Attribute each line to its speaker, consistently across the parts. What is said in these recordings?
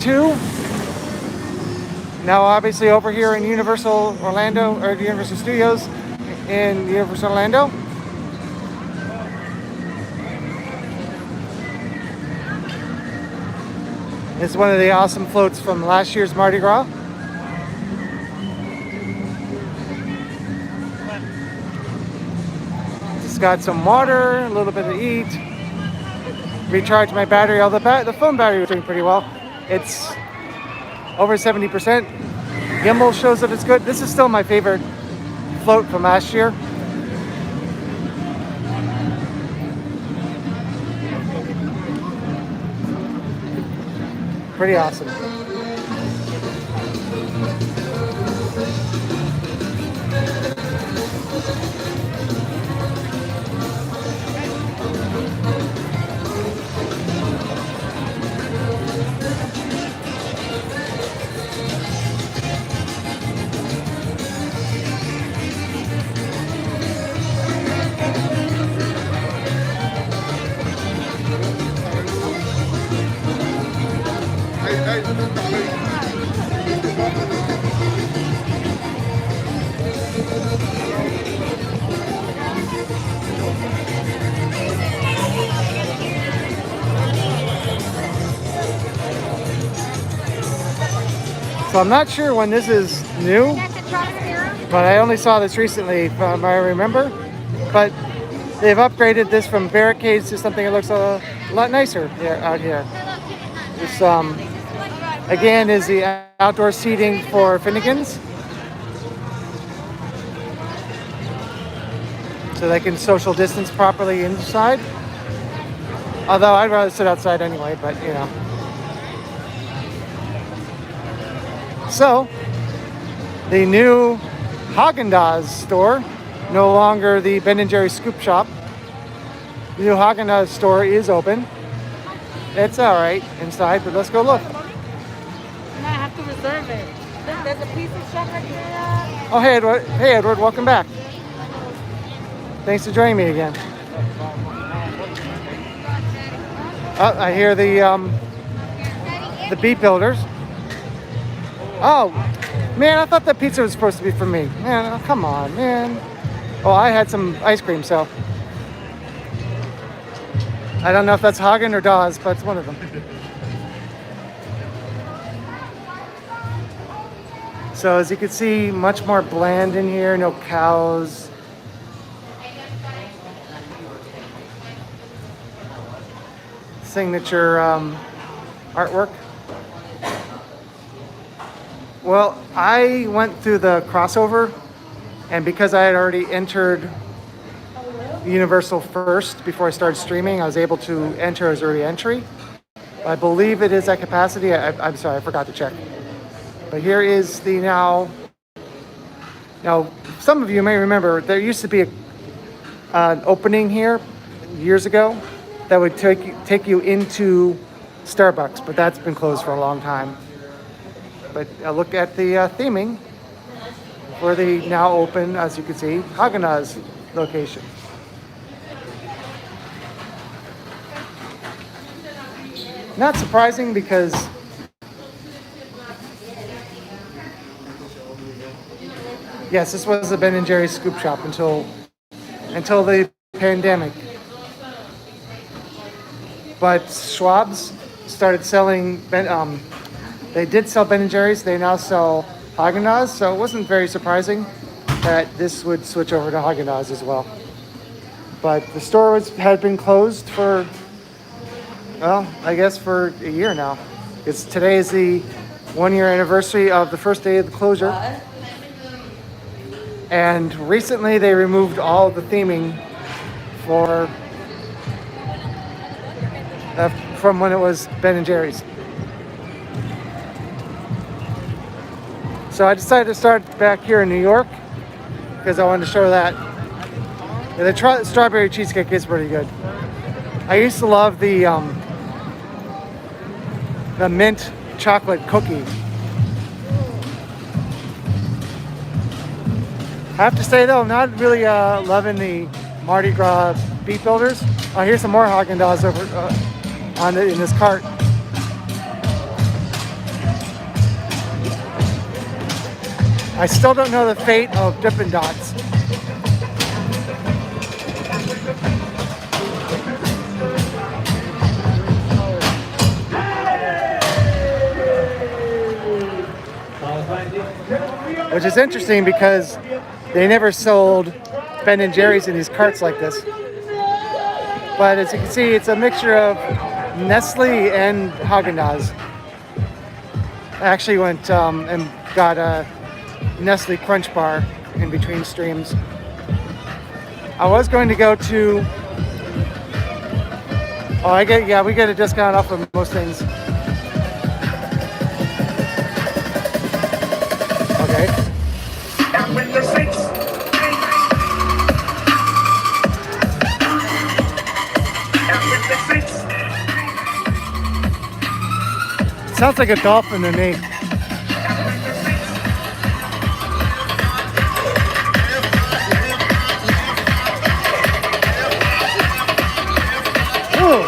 Speaker 1: 2. Now, obviously, over here in Universal Orlando, or the Universal Studios in Universal Orlando. It's one of the awesome floats from last year's Mardi Gras. It's got some water, a little bit to eat. Recharge my battery. The phone battery was doing pretty well. It's over 70%. Gimbal shows that it's good. This is still my favorite float from last year. Pretty awesome. So I'm not sure when this is new, but I only saw this recently from I remember. But they've upgraded this from barricades to something that looks a lot nicer out here. This again is the outdoor seating for Finnegans, so they can social distance properly inside. Although I'd rather sit outside anyway, but you know. So, the new Häagen-Dazs store, no longer the Ben & Jerry's Scoop Shop. The new Häagen-Dazs store is open. It's alright inside, but let's go look.
Speaker 2: No, I have to reserve it. There's a pizza shop right there.
Speaker 1: Oh, hey Edward. Hey Edward, welcome back. Thanks for joining me again. Oh, I hear the Beat Builders. Oh, man, I thought that pizza was supposed to be for me. Man, oh, come on, man. Oh, I had some ice cream, so. I don't know if that's Häagen or Dazs, but it's one of them. So as you can see, much more bland in here, no cows. Signature artwork. Well, I went through the crossover, and because I had already entered Universal first before I started streaming, I was able to enter as early entry. I believe it is at capacity. I'm sorry, I forgot to check. But here is the now, some of you may remember, there used to be an opening here years ago that would take you into Starbucks, but that's been closed for a long time. But look at the theming for the now open, as you can see, Häagen-Dazs location. Not surprising because yes, this was the Ben & Jerry's Scoop Shop until the pandemic. But Schwab's started selling they did sell Ben & Jerry's. They now sell Häagen-Dazs, so it wasn't very surprising that this would switch over to Häagen-Dazs as well. But the store had been closed for, well, I guess for a year now. Today is the 1-year anniversary of the first day of the closure. And recently they removed all the theming from when it was Ben & Jerry's. So I decided to start back here in New York because I wanted to show that. Yeah, the strawberry cheesecake is pretty good. I used to love the mint chocolate cookie. I have to say though, I'm not really loving the Mardi Gras Beat Builders. Oh, here's some more Häagen-Dazs over in this cart. I still don't know the fate of Dippin' Dots. Which is interesting because they never sold Ben & Jerry's in these carts like this. But as you can see, it's a mixture of Nestle and Häagen-Dazs. I actually went and got a Nestle Crunch Bar in between streams. I was going to go to... Oh, we get a discount off of most things. Okay.
Speaker 3: And with the six. And with the six.
Speaker 1: Sounds like a dolphin to me. Ooh.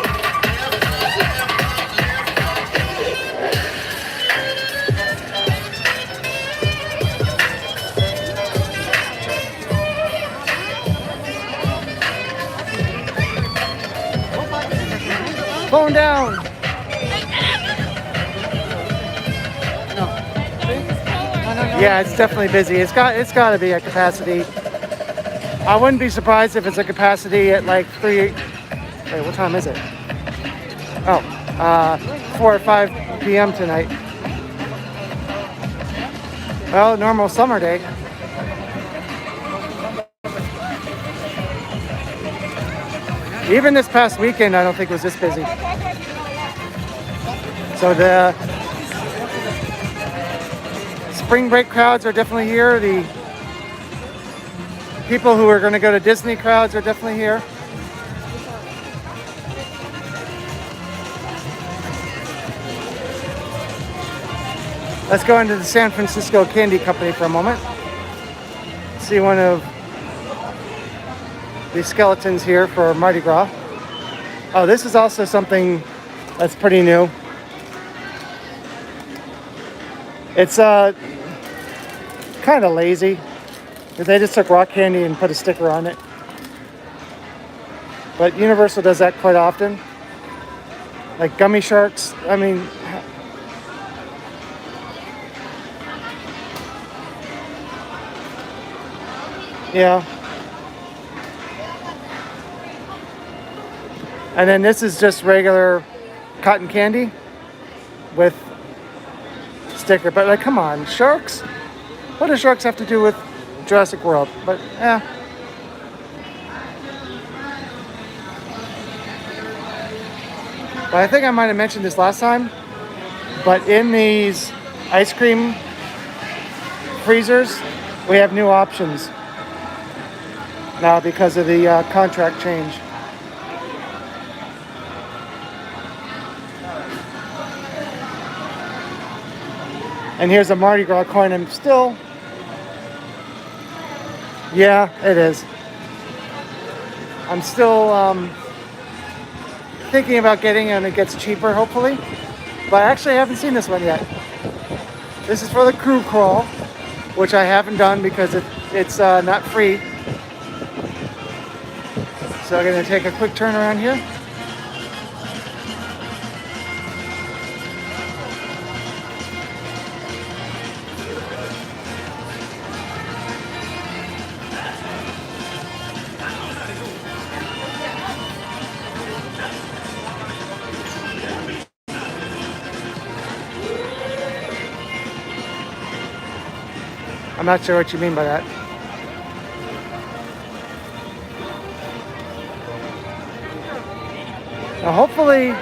Speaker 1: Phone down. Yeah, it's definitely busy. It's got to be at capacity. I wouldn't be surprised if it's a capacity at like 3. Wait, what time is it? Oh, 4 or 5 p.m. tonight. Well, normal summer day. Even this past weekend, I don't think it was this busy. So the spring break crowds are definitely here. The people who are going to go to Disney crowds are definitely here. Let's go into the San Francisco Candy Company for a moment. See one of the skeletons here for Mardi Gras. Oh, this is also something that's pretty new. It's kind of lazy because they just took rock candy and put a sticker on it. But Universal does that quite often. Like gummy sharks. I mean, yeah. And then this is just regular cotton candy with sticker. But like, come on, sharks? What do sharks have to do with Jurassic World? But yeah. But I think I might have mentioned this last time. But in these ice cream freezers, we have new options now because of the contract change. And here's a Mardi Gras coin. I'm still... Yeah, it is. I'm still thinking about getting it and it gets cheaper, hopefully. But actually, I haven't seen this one yet. This is for the crew crawl, which I haven't done because it's not free. So I'm going to take a quick turn around here. I'm not sure what you mean by that. Now hopefully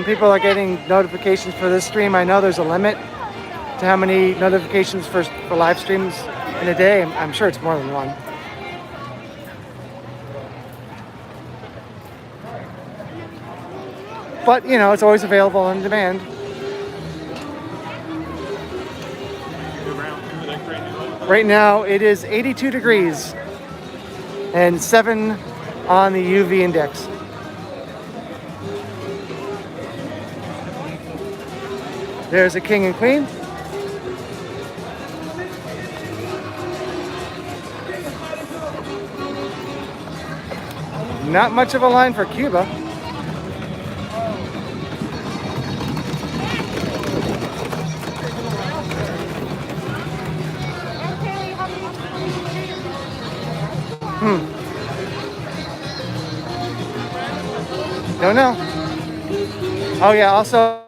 Speaker 1: people are getting notifications for this stream. I know there's a limit to how many notifications for live streams in a day. I'm sure it's more than one. But, you know, it's always available on demand. Right now it is 82 degrees and 7 on the UV index. There's a king and queen. Not much of a line for Cuba. Don't know. Oh yeah, also,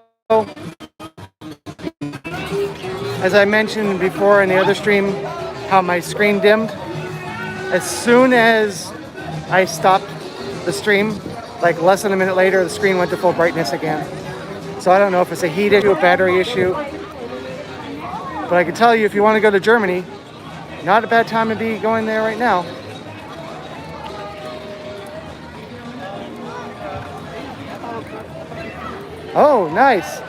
Speaker 1: as I mentioned before in the other stream, how my screen dimmed. As soon as I stopped the stream, like less than a minute later, the screen went to full brightness again. So I don't know if it's a heat issue, a battery issue. But I can tell you, if you want to go to Germany, not a bad time to be going there right now. Oh, nice.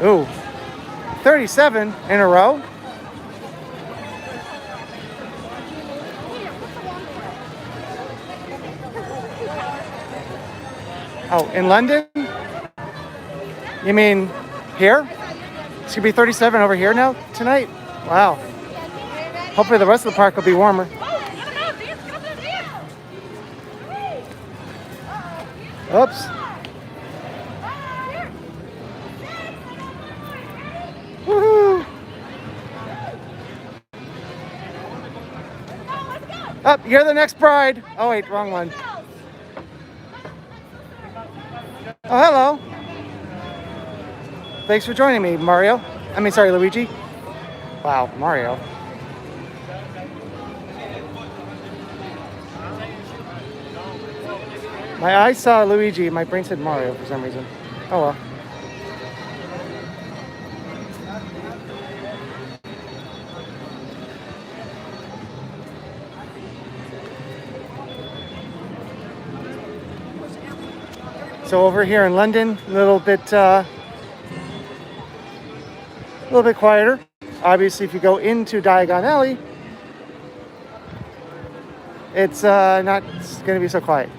Speaker 1: Ooh, 37 in a row. Oh, in London? You mean here? It's gonna be 37 over here now tonight? Wow. Hopefully the rest of the park will be warmer. Oops. Woohoo! Up, you're the next bride. Oh wait, wrong one. Oh, hello. Thanks for joining me, Mario. I mean, sorry, Luigi. Wow, Mario. My eyes saw Luigi, my brain said Mario for some reason. Oh well. So over here in London, a little bit quieter. Obviously, if you go into Diagon Alley, it's not going to be so quiet.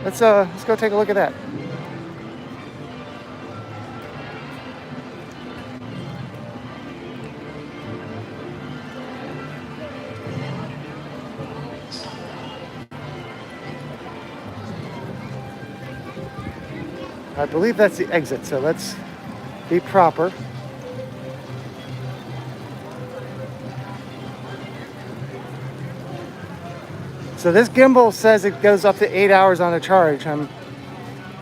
Speaker 1: Let's go take a look at that. I believe that's the exit, so let's be proper. So this gimbal says it goes up to 8 hours on a charge. I'm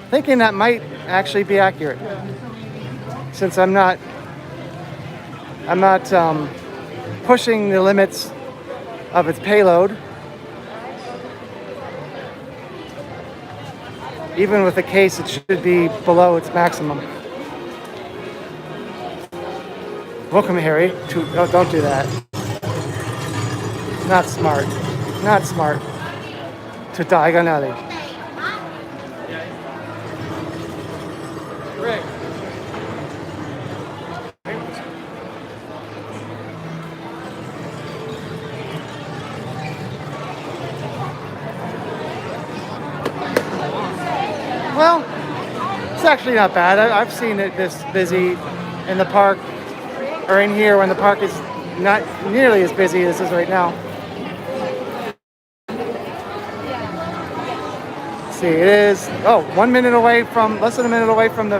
Speaker 1: thinking that might actually be accurate, since I'm not pushing the limits of its payload. Even with the case, it should be below its maximum. Welcome, Harry. Oh, don't do that. Not smart. Not smart. To Diagon Alley. Rick. Well, it's actually not bad. I've seen it this busy in the park, or in here when the park is not nearly as busy as it is right now. Let's see, it is, oh, 1 minute away from, less than a minute away from the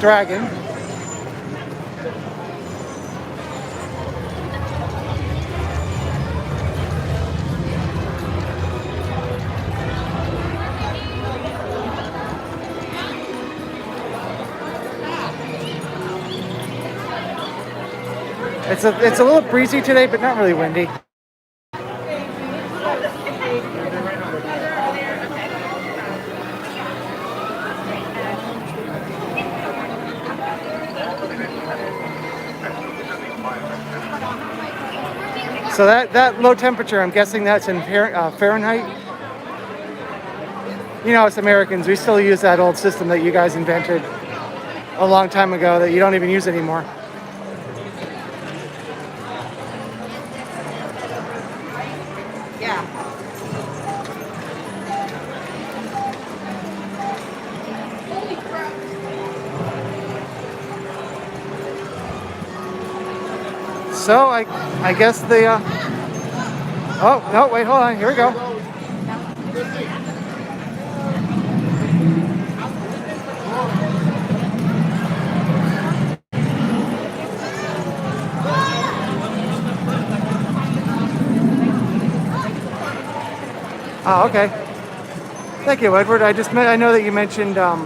Speaker 1: dragon. It's a little breezy today, but not really windy. So that low temperature, I'm guessing that's in Fahrenheit. You know, as Americans, we still use that old system that you guys invented a long time ago that you don't even use anymore. So I guess the Oh, no, wait, hold on. Here we go. Oh, okay. Thank you, Edward. I know that you mentioned, I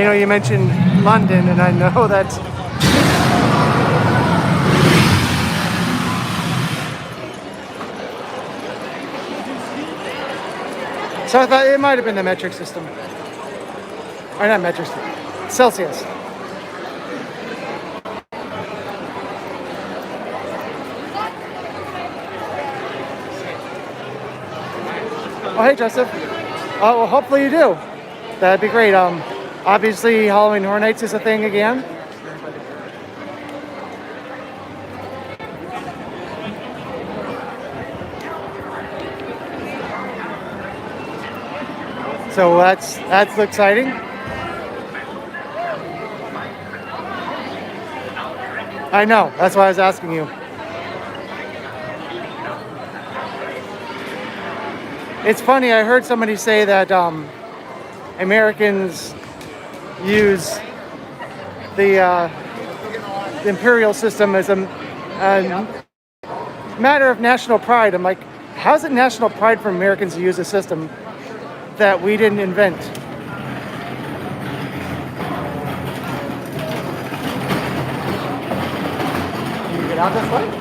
Speaker 1: know you mentioned London, and I know that. So I thought it might have been the metric system. Or not metric system. Celsius. Oh, hey, Joseph. Oh, well, hopefully you do. That'd be great. Obviously, Halloween Horror Nights is a thing again. So that's exciting. I know. That's why I was asking you. It's funny. I heard somebody say that Americans use the imperial system as a matter of national pride. I'm like, how's it national pride for Americans to use a system that we didn't invent? Can you get out this way?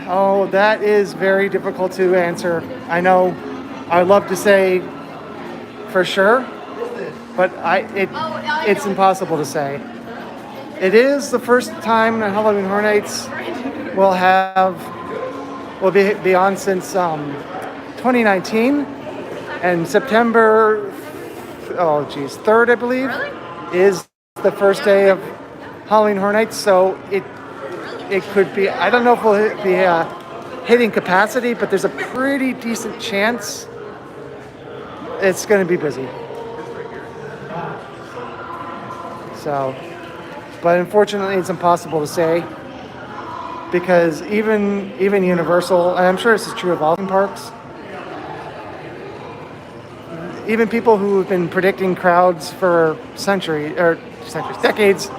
Speaker 1: Oh, that is very difficult to answer. I know. I'd love to say for sure, but it's impossible to say. It is the first time that Halloween Horror Nights will be on since 2019, and September 3rd, I believe, is the first day of Halloween Horror Nights. So it could be. I don't know if we'll be hitting capacity, but there's a pretty decent chance it's going to be busy. So, but unfortunately, it's impossible to say because even Universal, and I'm sure this is true of all theme parks, even people who have been predicting crowds for decades.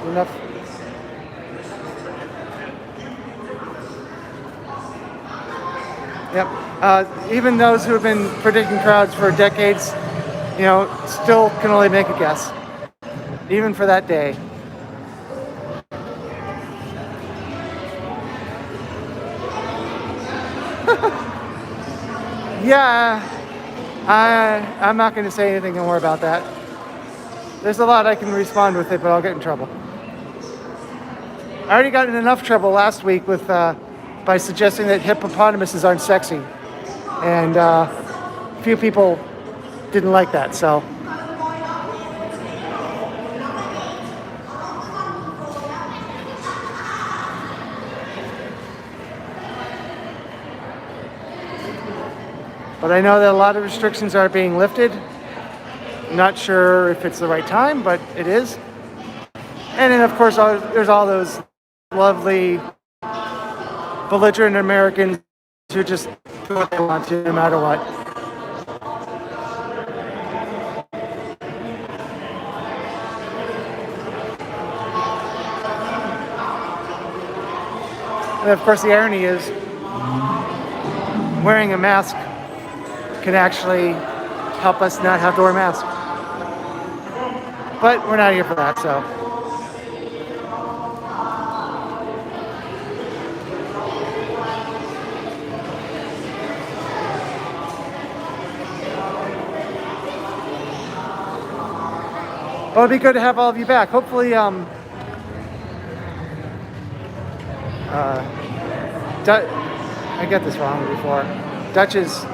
Speaker 1: Enough. Yep. Even those who have been predicting crowds for decades, still can only make a guess, even for that day. Yeah, I'm not going to say anything more about that. There's a lot I can respond with it, but I'll get in trouble. I already got in enough trouble last week with by suggesting that hippopotamuses aren't sexy, and a few people didn't like that. So, but I know that a lot of restrictions are being lifted. Not sure if it's the right time, but it is. And then, of course, there's all those lovely belligerent Americans who just do what they want to, no matter what. And of course, the irony is wearing a mask can actually help us not have to wear a mask. But we're not here for that, so. Well, it'd be good to have all of you back. Hopefully, I get this wrong before. Duchess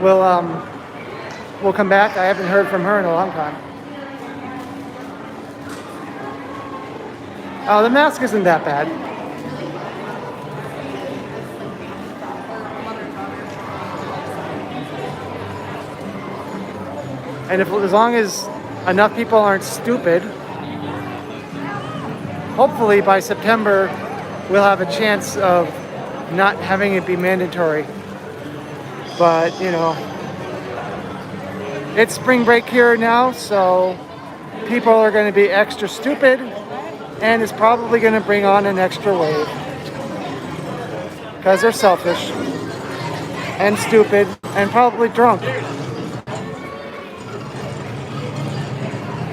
Speaker 1: will come back. I haven't heard from her in a long time. Oh, the mask isn't that bad. And if as long as enough people aren't stupid, hopefully by September we'll have a chance of not having it be mandatory. But you know, it's spring break here now, so people are going to be extra stupid, and it's probably going to bring on an extra wave because they're selfish and stupid and probably drunk.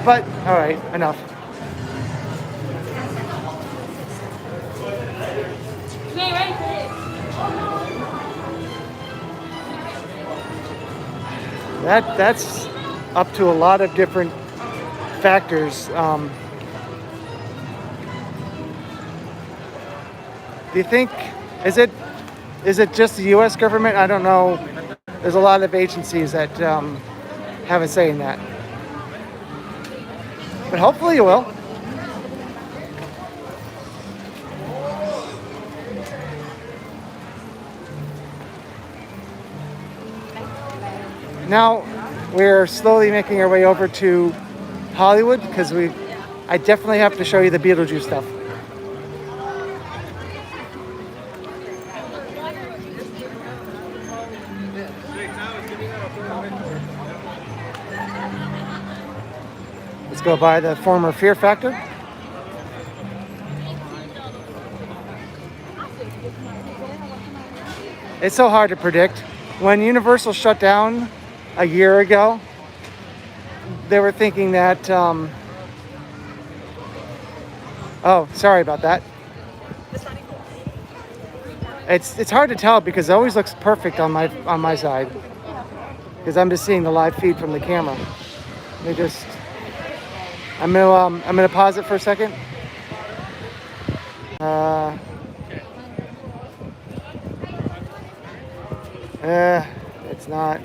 Speaker 1: But all right, enough. That's up to a lot of different factors. Do you think is it just the U.S. government? I don't know. There's a lot of agencies that have a say in that, but hopefully you will. Now we're slowly making our way over to Hollywood because I definitely have to show you the Beetlejuice stuff. Let's go by the former Fear Factor. It's so hard to predict. When Universal shut down a year ago, they were thinking that, oh, sorry about that. It's hard to tell because it always looks perfect on my side because I'm just seeing the live feed from the camera. I'm gonna pause it for a second. It's not.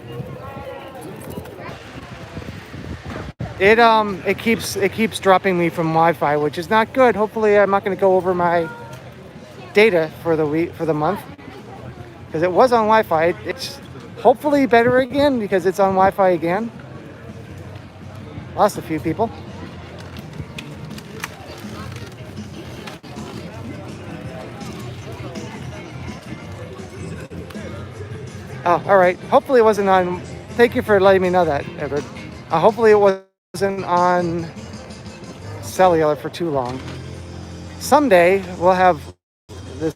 Speaker 1: It keeps dropping me from Wi-Fi, which is not good. Hopefully, I'm not going to go over my data for the month because it was on Wi-Fi. It's hopefully better again because it's on Wi-Fi again. Lost a few people. Oh, all right. Hopefully it wasn't on. Thank you for letting me know that, Edward. Hopefully it wasn't on cellular for too long. Someday we'll have this.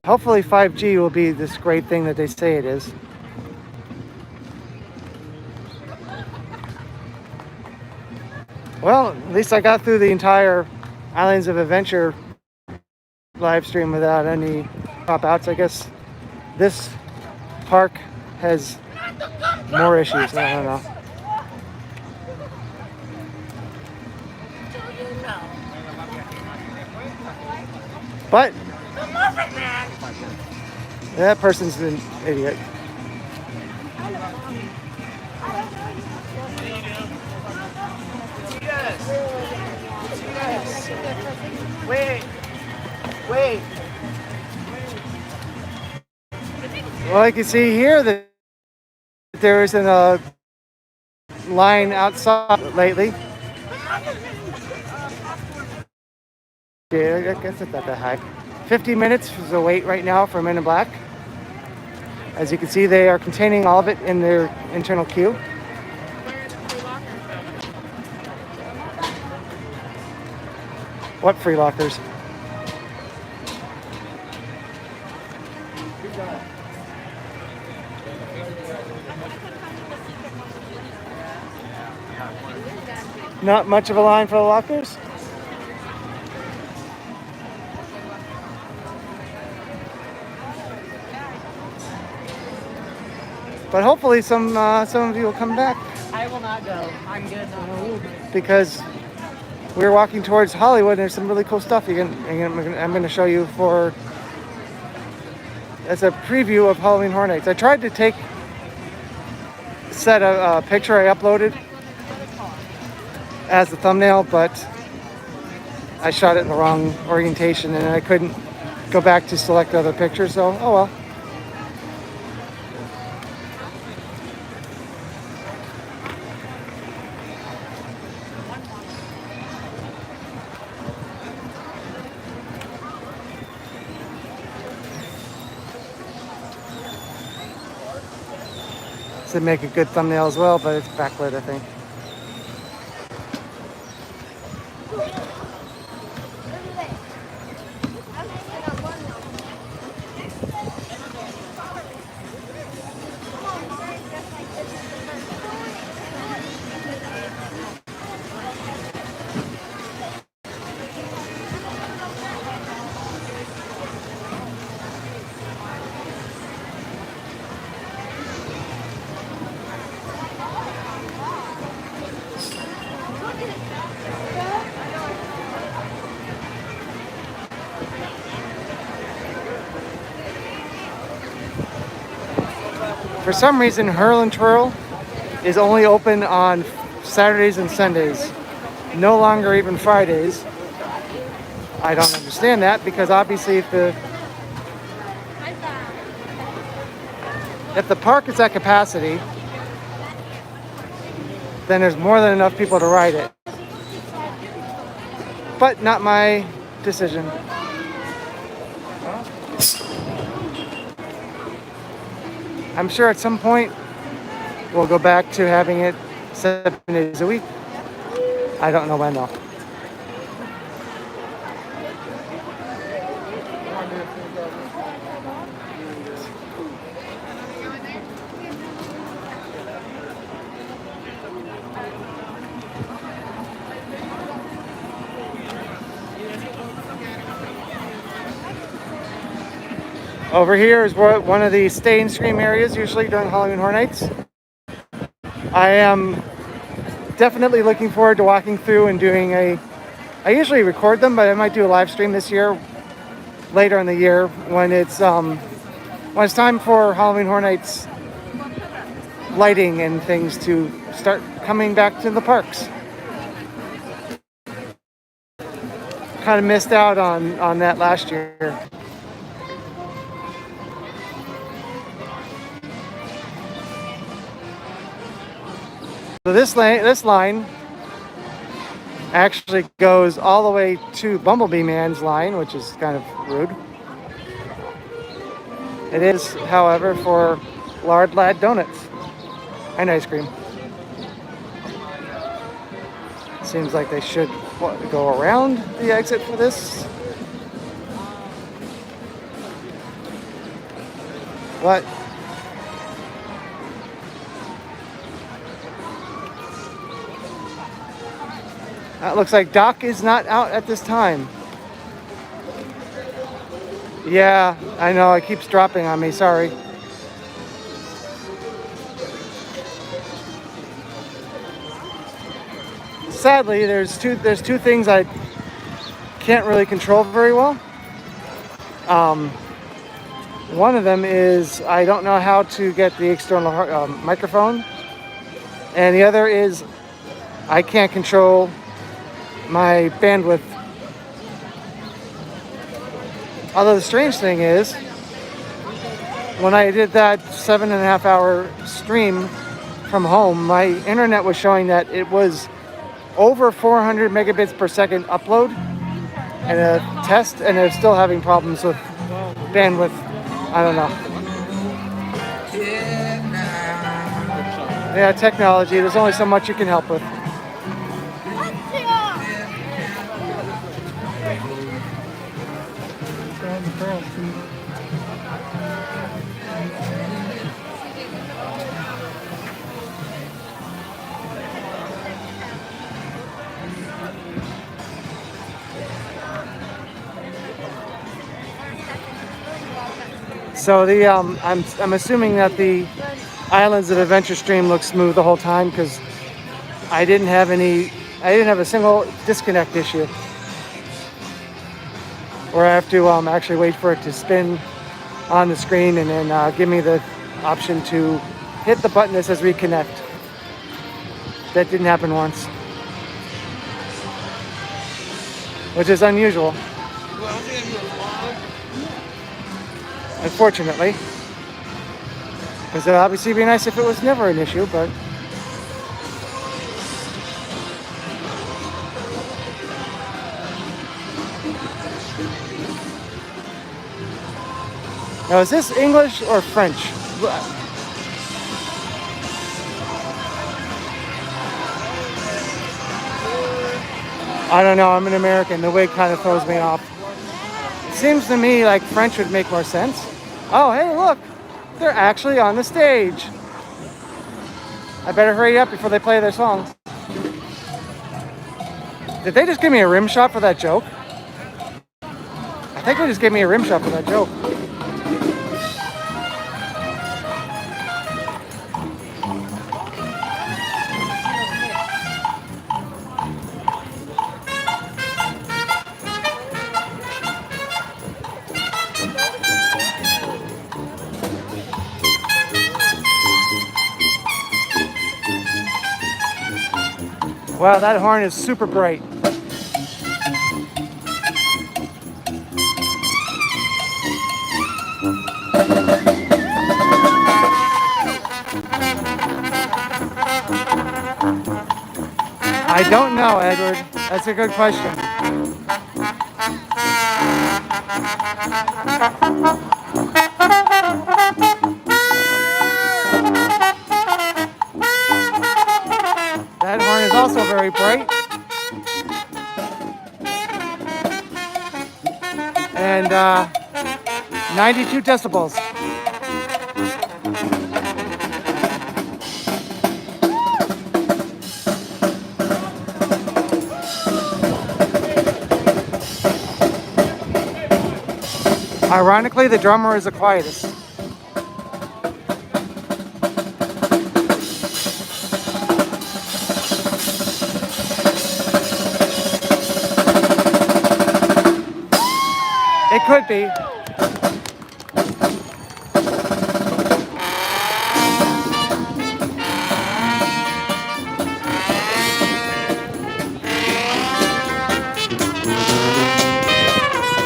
Speaker 1: Hopefully 5G will be this great thing that they say it is. Well, at least I got through the entire Islands of Adventure live stream without any pop-outs. I guess this park has more issues. I don't know. But that person's an idiot. Wait. Well, I can see here that there isn't a line outside lately. Yeah, I guess it's not that high. 50 minutes is the wait right now for Men in Black. As you can see, they are containing all of it in their internal queue. What free lockers? Not much of a line for the lockers. But hopefully some of you will come back.
Speaker 2: I will not go. I'm good.
Speaker 1: Because we're walking towards Hollywood and there's some really cool stuff I'm going to show you for as a preview of Halloween Horror Nights. I tried to set a picture I uploaded as the thumbnail, but I shot it in the wrong orientation and I couldn't go back to select other pictures, so oh well. would make a good thumbnail as well, but it's backlit, I think. For some reason, Hurl and Twirl is only open on Saturdays and Sundays, no longer even Fridays. I don't understand that because obviously if the park is at capacity, then there's more than enough people to ride it. But not my decision. I'm sure at some point we'll go back to having it 7 days a week. I don't know when though. Over here is one of the stay and scream areas, usually during Halloween Horror Nights. I am definitely looking forward to walking through and doing I usually record them, but I might do a live stream this year, later in the year, when it's time for Halloween Horror Nights lighting and things to start coming back to the parks. Kind of missed out on that last year. So this line actually goes all the way to Bumblebee Man's line, which is kind of rude. It is, however, for Lard Lad Donuts and ice cream. Seems like they should go around the exit for this. What? It looks like Doc is not out at this time. Yeah, I know, it keeps dropping on me, sorry. Sadly, there's two things I can't really control very well. One of them is I don't know how to get the external microphone. And the other is I can't control my bandwidth. Although the strange thing is, when I did that 7.5 hour stream from home, my internet was showing that it was over 400 megabits per second upload and a test, and they're still having problems with bandwidth. I don't know. Yeah, technology, there's only so much you can help with. So the I'm assuming that the Islands of Adventure stream looks smooth the whole time because I didn't have a single disconnect issue where I have to actually wait for it to spin on the screen and then give me the option to hit the button that says reconnect. That didn't happen once, which is unusual. Unfortunately, because it'd obviously be nice if it was never an issue, but now is this English or French? I don't know. I'm an American. The wig kind of throws me off. It seems to me like French would make more sense. Oh, hey, look. They're actually on the stage. I better hurry up before they play their songs. Did they just give me a rim shot for that joke? I think they just gave me a rim shot for that joke. Wow, that horn is super bright. I don't know, Edward. That's a good question. That horn is also very bright. And 92 decibels. Ironically, the drummer is the quietest. It could be.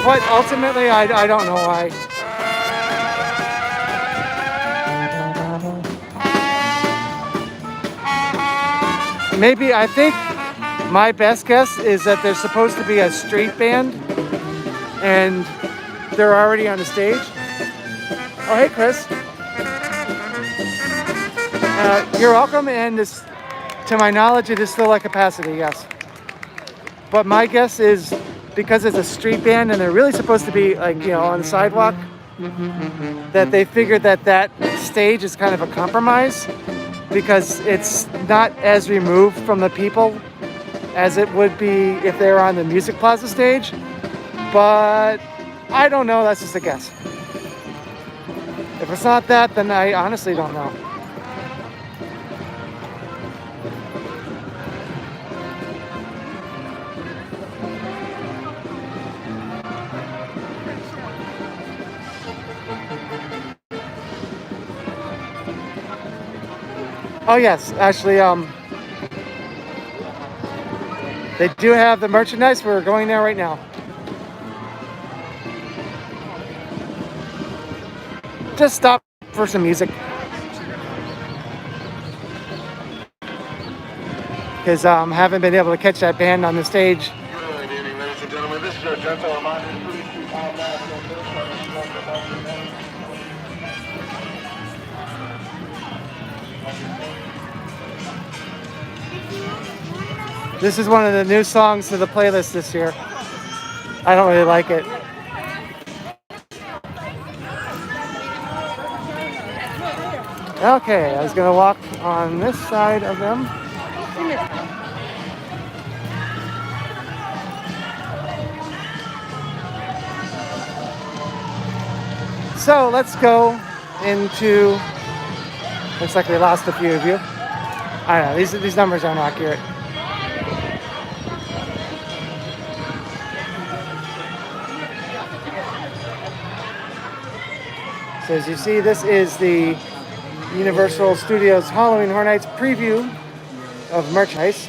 Speaker 1: But ultimately, I don't know why. Maybe, I think my best guess is that there's supposed to be a street band and they're already on the stage. Oh, hey, Chris. You're welcome, and this, to my knowledge, it is still at capacity, yes. But my guess is because it's a street band and they're really supposed to be like, you know, on the sidewalk, that they figured that that stage is kind of a compromise because it's not as removed from the people as it would be if they were on the Music Plaza stage. But I don't know, that's just a guess. If it's not that, then I honestly don't know. Oh yes, actually, they do have the merchandise. We're going there right now. Just stop for some music. Because haven't been able to catch that band on the stage.
Speaker 4: Good evening, ladies and gentlemen. This is a gentle reminder. Please keep all that.
Speaker 1: This is one of the new songs to the playlist this year. I don't really like it. Okay, I was gonna walk on this side of them. So let's go into, looks like we lost a few of you. I don't know, these numbers aren't accurate. So as you see, this is the Universal Studios Halloween Horror Nights preview of merchandise.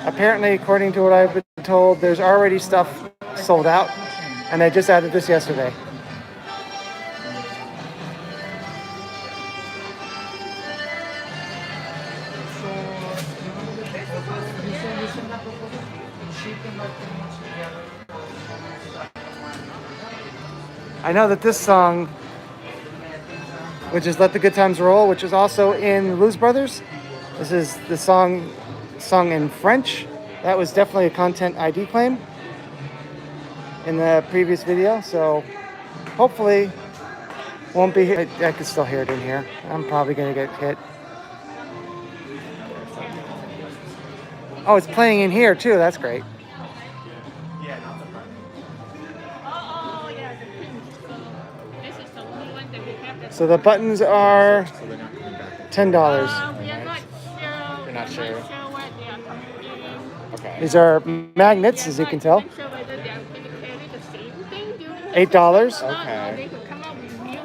Speaker 1: Apparently, according to what I've been told, there's already stuff sold out, and I just added this yesterday. I know that this song, which is Let the Good Times Roll, which is also in Blues Brothers, this is the song sung in French, That was definitely a content ID claim in the previous video, so hopefully won't be hit. I can still hear it in here. I'm probably gonna get hit. Oh, it's playing in here too. That's great.
Speaker 2: Oh, yeah, the pink. So this is the only one that we have.
Speaker 1: So the buttons are $10.
Speaker 2: We are not sure.
Speaker 5: You're not sure?
Speaker 2: What they are coming in.
Speaker 5: Okay.
Speaker 1: These are magnets, as you can tell.
Speaker 2: Not sure whether they are going to carry the same thing during the
Speaker 1: $8.
Speaker 2: Or
Speaker 5: Okay.
Speaker 2: they could come out with new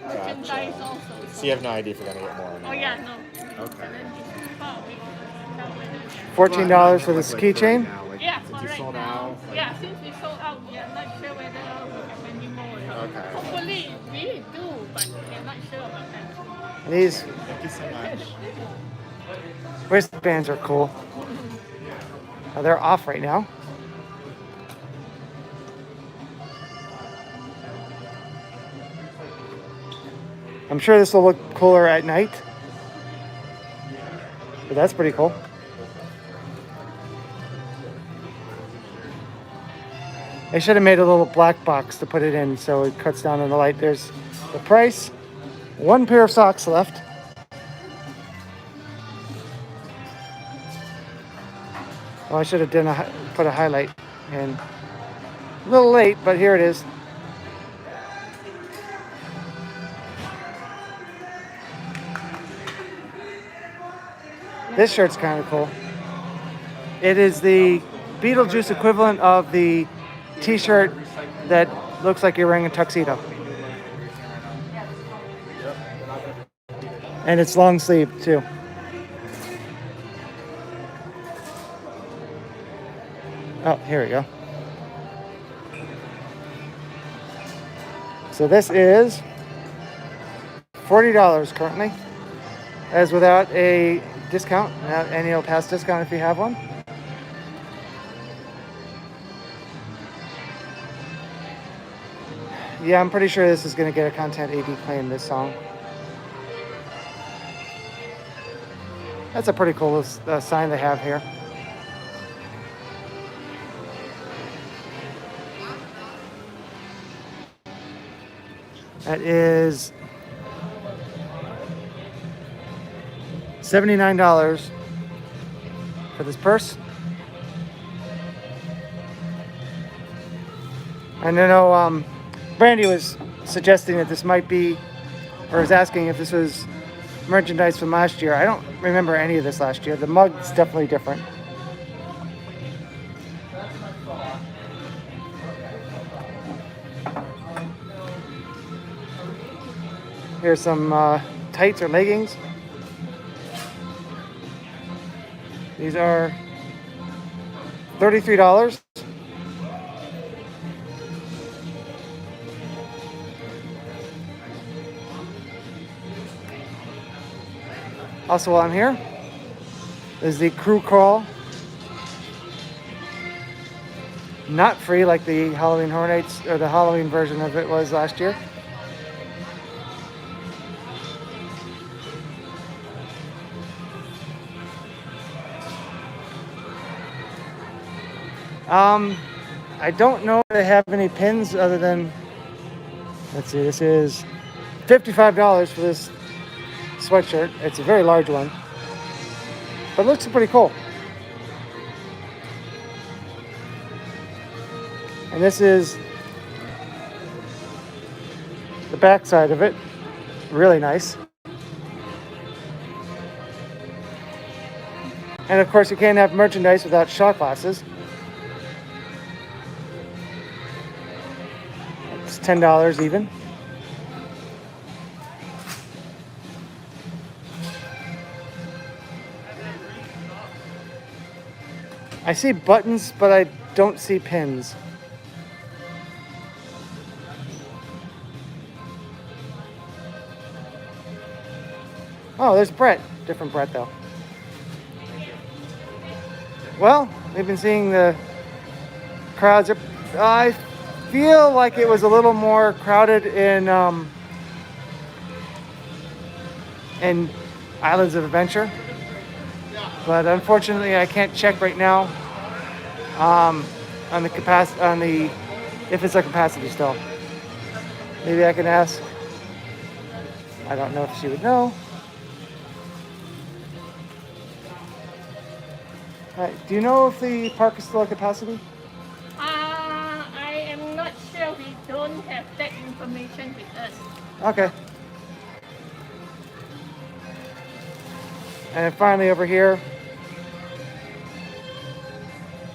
Speaker 2: merchandise also.
Speaker 5: So you have no idea if you're gonna get more or not.
Speaker 2: Oh yeah, no.
Speaker 5: Okay.
Speaker 2: And then it's too far. We don't know whether they're-
Speaker 1: $14 for this keychain.
Speaker 2: Yeah,
Speaker 5: Since
Speaker 2: for
Speaker 5: you
Speaker 2: right
Speaker 5: sold
Speaker 2: now.
Speaker 5: out.
Speaker 2: Yeah, since we sold out, we are not sure whether we have any more.
Speaker 5: Okay.
Speaker 2: Hopefully we do, but we are not sure about that.
Speaker 1: And these
Speaker 5: Thank you so much.
Speaker 1: wristbands are cool. Oh, they're off right now. I'm sure this will look cooler at night. But that's pretty cool. They should have made a little black box to put it in so it cuts down on the light. There's the price. One pair of socks left. Oh, I should have put a highlight in. A little late, but here it is. This shirt's kind of cool. It is the Beetlejuice equivalent of the t-shirt that looks like you're wearing a tuxedo. And it's long sleeved too. Oh, here we go. So this is $40 currently. As without a discount, annual pass discount if you have one. Yeah, I'm pretty sure this is going to get a content AD claim, this song. That's a pretty cool sign they have here. That is $79 for this purse. And I know Brandy was suggesting that this might be, or was asking if this was merchandise from last year. I don't remember any of this last year. The mug's definitely different. Here's some tights or leggings. These are $33. Also, while I'm here, is the crew crawl. Not free like the Halloween Horror Nights or the Halloween version of it was last year. I don't know if they have any pins other than, let's see, this is $55 for this sweatshirt. It's a very large one, but it looks pretty cool. And this is the back side of it. Really nice. And of course, you can't have merchandise without shot glasses. It's $10 even. I see buttons, but I don't see pins. Oh, there's Brett. Different Brett, though. Well, we've been seeing the crowds. I feel like it was a little more crowded in Islands of Adventure. But unfortunately, I can't check right now on the capacity, if it's a capacity still. Maybe I can ask. I don't know if she would know. Do you know if the park is still at capacity?
Speaker 2: I am not sure. We don't have that information with us.
Speaker 1: Okay. And then finally over here,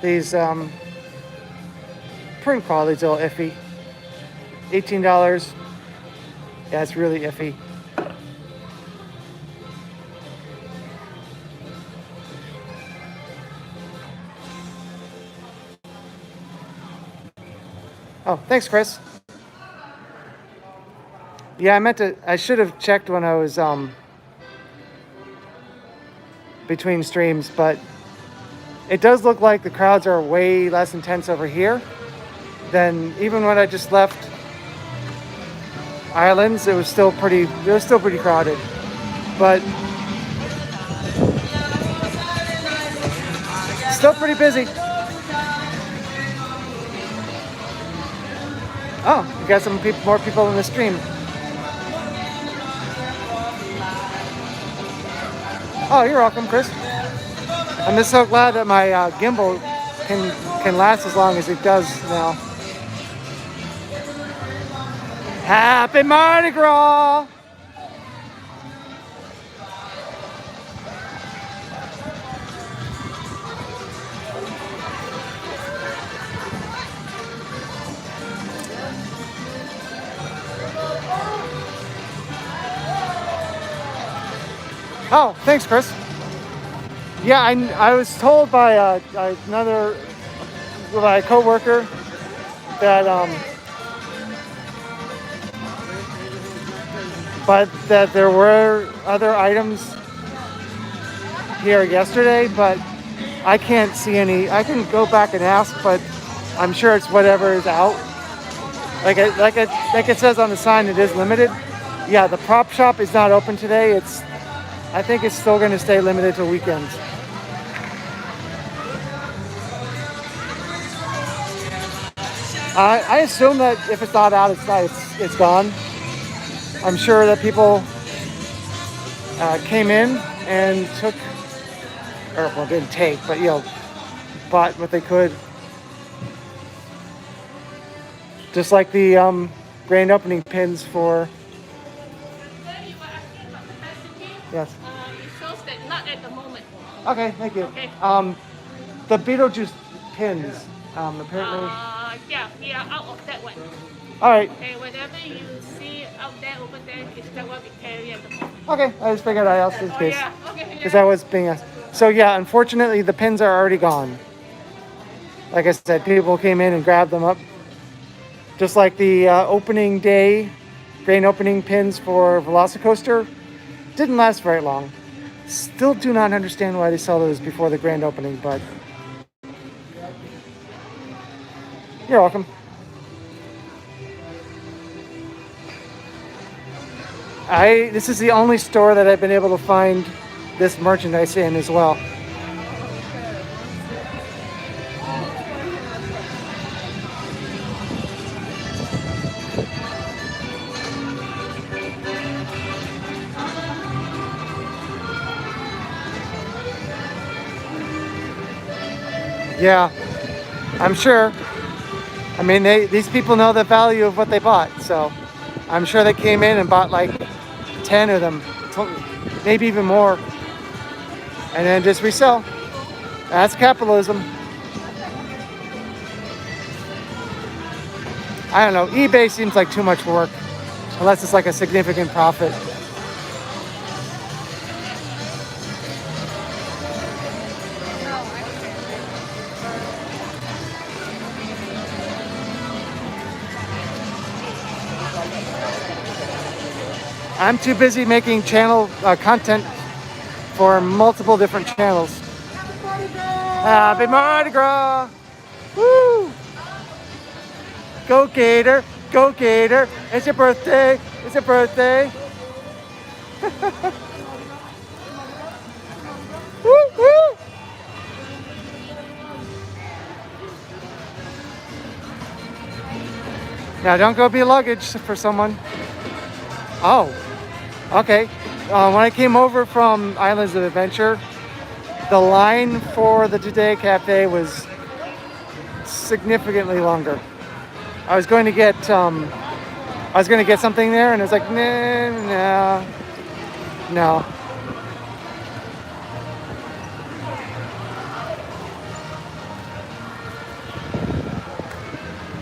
Speaker 1: these print quality's a little iffy. $18. Yeah, it's really iffy. Oh, thanks, Chris. Yeah, I should have checked when I was between streams, but it does look like the crowds are way less intense over here than even when I just left Islands. It was still pretty crowded, but still pretty busy. Oh, you got more people in the stream. Oh, you're welcome, Chris. I'm just so glad that my gimbal can last as long as it does now. Happy Mardi Gras! Oh, thanks, Chris. Yeah, I was told by my coworker that but that there were other items here yesterday, but I can't see any. I can go back and ask, but I'm sure it's whatever is out. Like it says on the sign, it is limited. Yeah, the prop shop is not open today. I think it's still going to stay limited to weekends. I assume that if it's not out, it's gone. I'm sure that people came in and took, or well, didn't take, but bought what they could. Just like the grand opening pins for. Yes.
Speaker 2: It shows that not at the moment.
Speaker 1: Okay, thank you.
Speaker 2: Okay.
Speaker 1: The Beetlejuice pins, apparently.
Speaker 2: Yeah, we are out of that one.
Speaker 1: All right.
Speaker 2: Okay, whatever you see out there, over there, is that what we carry at the moment.
Speaker 1: Okay, I just figured I'd ask in case.
Speaker 2: Yeah, okay.
Speaker 1: Because I was being asked. So yeah, unfortunately, the pins are already gone. Like I said, people came in and grabbed them up. Just like the opening day, grand opening pins for Velocicoaster. Didn't last very long. Still do not understand why they sell those before the grand opening, but you're welcome. This is the only store that I've been able to find this merchandise in as well. Yeah, I'm sure. I mean, these people know the value of what they bought, so I'm sure they came in and bought like 10 of them, maybe even more, and then just resell. That's capitalism. I don't know, eBay seems like too much work, unless it's like a significant profit. I'm too busy making channel content for multiple different channels. Happy Mardi Gras! Woo! Go Gator! Go Gator! It's your birthday! It's your birthday! Woo! Woo! Now don't go be luggage for someone. Oh, okay. When I came over from Islands of Adventure, the line for the Today Cafe was significantly longer. I was going to get something there, and it was like, nah, no.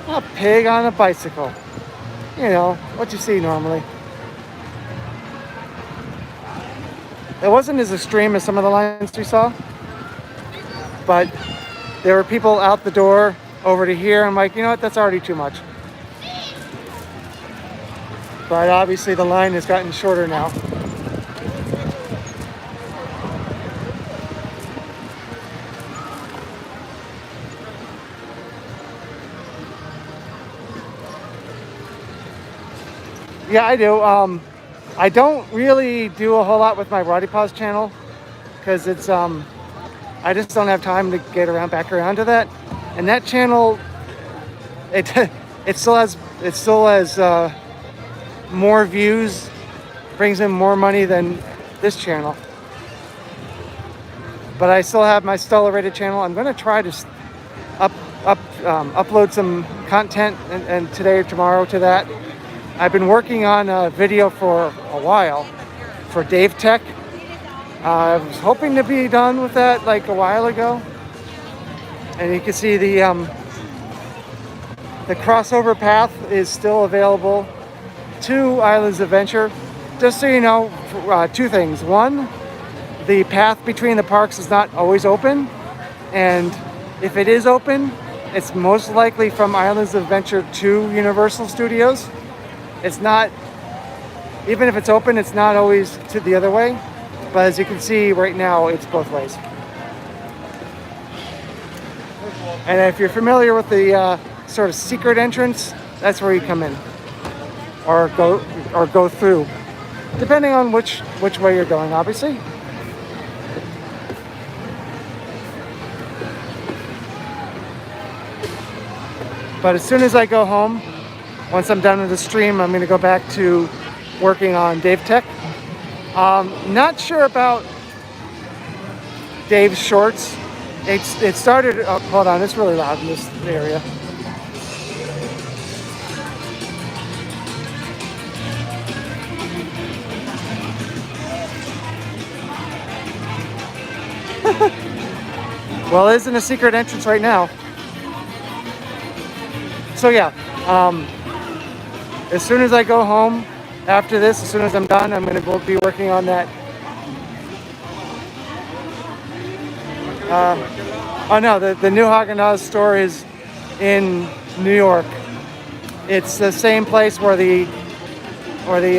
Speaker 1: A pig on a bicycle. You know, what you see normally. It wasn't as extreme as some of the lines we saw, but there were people out the door over to here. I'm like, you know what, that's already too much. But obviously the line has gotten shorter now. Yeah, I do. I don't really do a whole lot with my Roddy Paws channel because it's I just don't have time to get back around to that. And that channel, it still has more views, brings in more money than this channel. But I still have my Stella rated channel. I'm going to try to upload some content and today or tomorrow to that. I've been working on a video for a while for Dave Tech. I was hoping to be done with that like a while ago. And you can see the crossover path is still available to Islands Adventure. Just so you know, two things. One, the path between the parks is not always open. And if it is open, it's most likely from Islands Adventure to Universal Studios. It's not, even if it's open, it's not always to the other way. But as you can see right now, it's both ways. And if you're familiar with the sort of secret entrance, that's where you come in. Or go through. Depending on which way you're going, obviously. But as soon as I go home, once I'm done with the stream, I'm going to go back to working on Dave Tech. Not sure about Dave's shorts. It started, oh, hold on, it's really loud in this area. Well, it isn't a secret entrance right now. So yeah, as soon as I go home after this, as soon as I'm done, I'm going to be working on that. Oh no, the new Häagen-Dazs store is in New York. It's the same place where the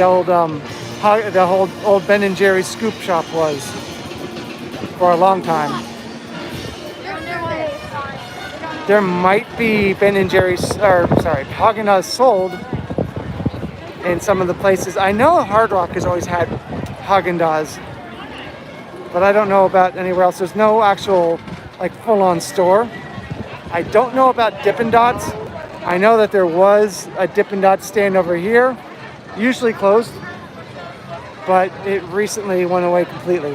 Speaker 1: old old Ben and Jerry's scoop shop was for a long time. There might be Ben and Jerry's, Häagen-Dazs sold in some of the places. I know Hard Rock has always had Häagen-Dazs, but I don't know about anywhere else. There's no actual, like, full-on store. I don't know about Dippin' Dots. I know that there was a Dippin' Dots stand over here, usually closed, but it recently went away completely.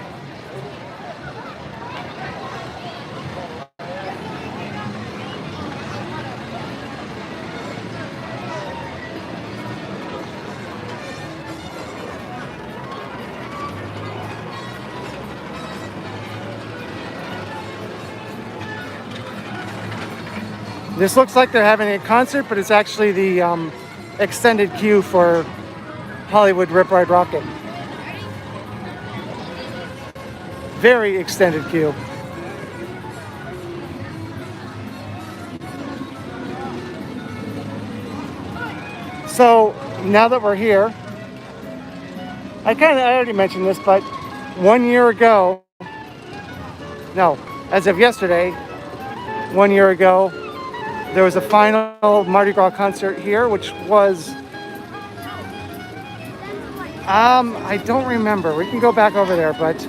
Speaker 1: This looks like they're having a concert, but it's actually the extended queue for Hollywood Rip Ride Rocket. Very extended queue. So now that we're here, I already mentioned this, but 1 year ago, no, as of yesterday, 1 year ago, there was a final Mardi Gras concert here, which was, I don't remember. We can go back over there, but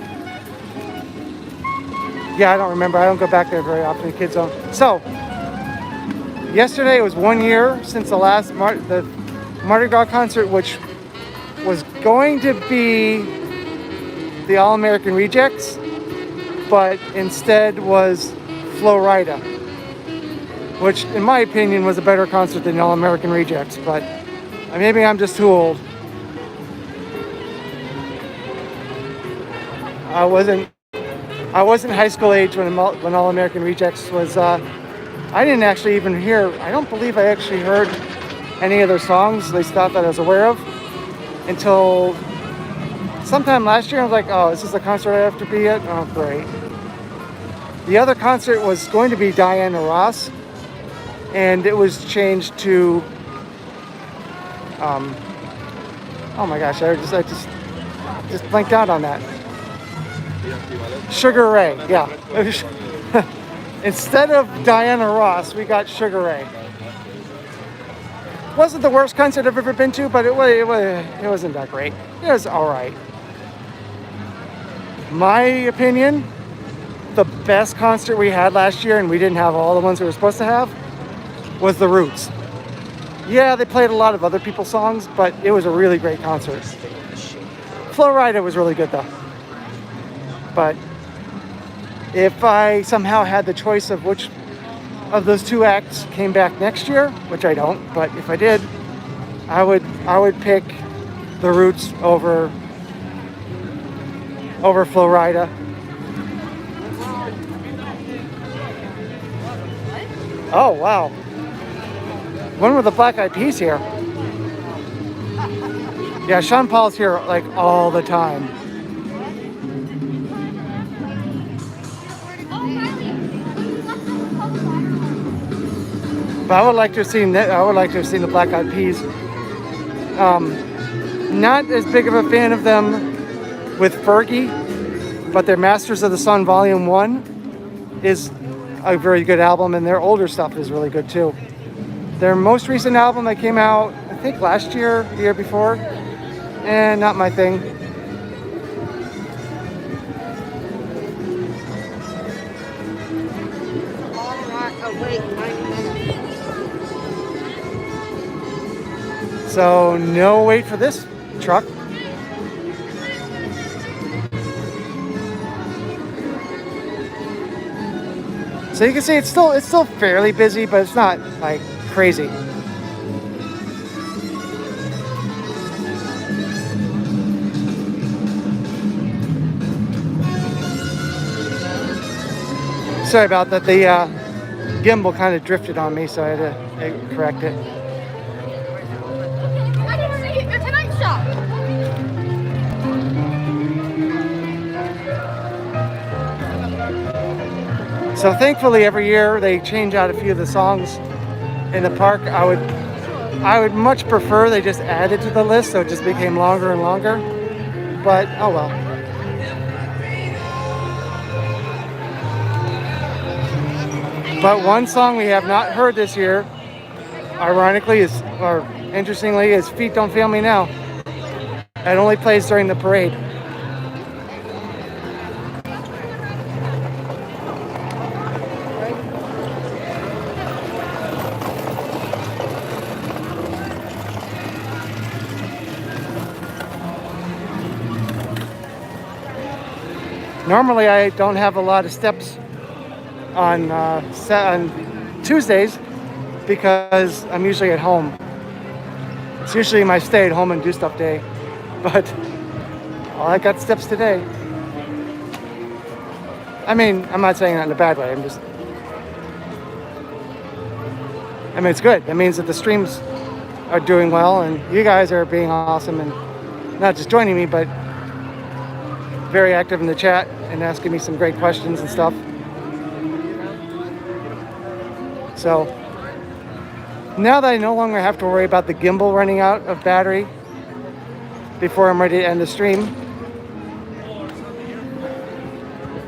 Speaker 1: yeah, I don't remember. I don't go back there very often. The kids don't. So Yesterday was 1 year since the last the Mardi Gras concert, which was going to be the All American Rejects, but instead was Flo Rida, which in my opinion was a better concert than the All American Rejects, but maybe I'm just too old. I wasn't high school age when All American Rejects was. I didn't actually even hear. I don't believe I actually heard any of their songs, at least not that I was aware of, until sometime last year. I was like, oh, is this a concert I have to be at? Oh, great. The other concert was going to be Diana Ross, and it was changed to. Oh my gosh, I just blanked out on that. Sugar Ray, yeah. Instead of Diana Ross, we got Sugar Ray. Wasn't the worst concert I've ever been to, but it wasn't that great. It was all right. My opinion, the best concert we had last year, and we didn't have all the ones we were supposed to have, was The Roots. Yeah, they played a lot of other people's songs, but it was a really great concert. Flo Rida was really good though. But if I somehow had the choice of which of those two acts came back next year, which I don't, but if I did, I would pick The Roots over Flo Rida. Oh wow. When were the Black Eyed Peas here? Yeah, Sean Paul's here like all the time. But I would like to have seen that. I would like to have seen the Black Eyed Peas. Not as big of a fan of them with Fergie, but their Masters of the Sun Volume 1 is a very good album, and their older stuff is really good too. Their most recent album that came out, I think last year, the year before, and not my thing. So no wait for this truck. So you can see it's still fairly busy, but it's not like crazy. Sorry about that. The gimbal kind of drifted on me, so I had to correct it.
Speaker 2: I didn't see it. Your Tonight Shop.
Speaker 1: So thankfully, every year they change out a few of the songs in the park. I would much prefer they just added to the list, so it just became longer and longer. But oh well. But one song we have not heard this year, ironically, or interestingly, is "Feet Don't Fail Me Now." It only plays during the parade. Normally, I don't have a lot of steps on Tuesdays because I'm usually at home. It's usually my stay at home and do stuff day, but I got steps today. I mean, I'm not saying that in a bad way. It's good. That means that the streams are doing well, and you guys are being awesome and not just joining me, but very active in the chat and asking me some great questions and stuff. So now that I no longer have to worry about the gimbal running out of battery before I'm ready to end the stream.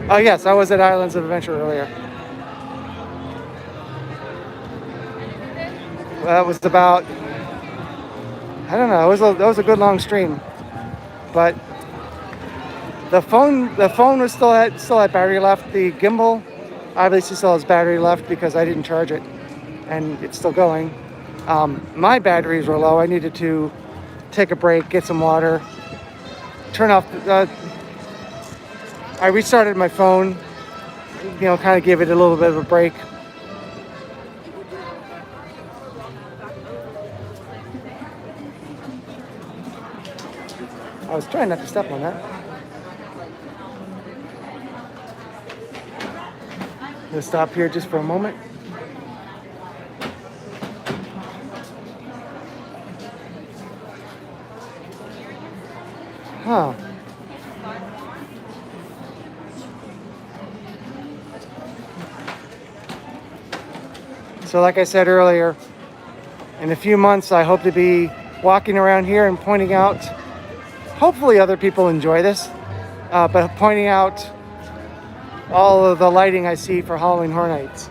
Speaker 1: Oh yes, I was at Islands of Adventure earlier. That was about, I don't know, that was a good long stream. But the phone was still had battery left. The gimbal obviously still has battery left because I didn't charge it. and it's still going. My batteries were low. I needed to take a break, get some water, turn off. I restarted my phone, kind of give it a little bit of a break. I was trying not to step on that. We'll stop here just for a moment. Huh. So like I said earlier, in a few months I hope to be walking around here and pointing out, hopefully other people enjoy this, but pointing out all of the lighting I see for Halloween Horror Nights.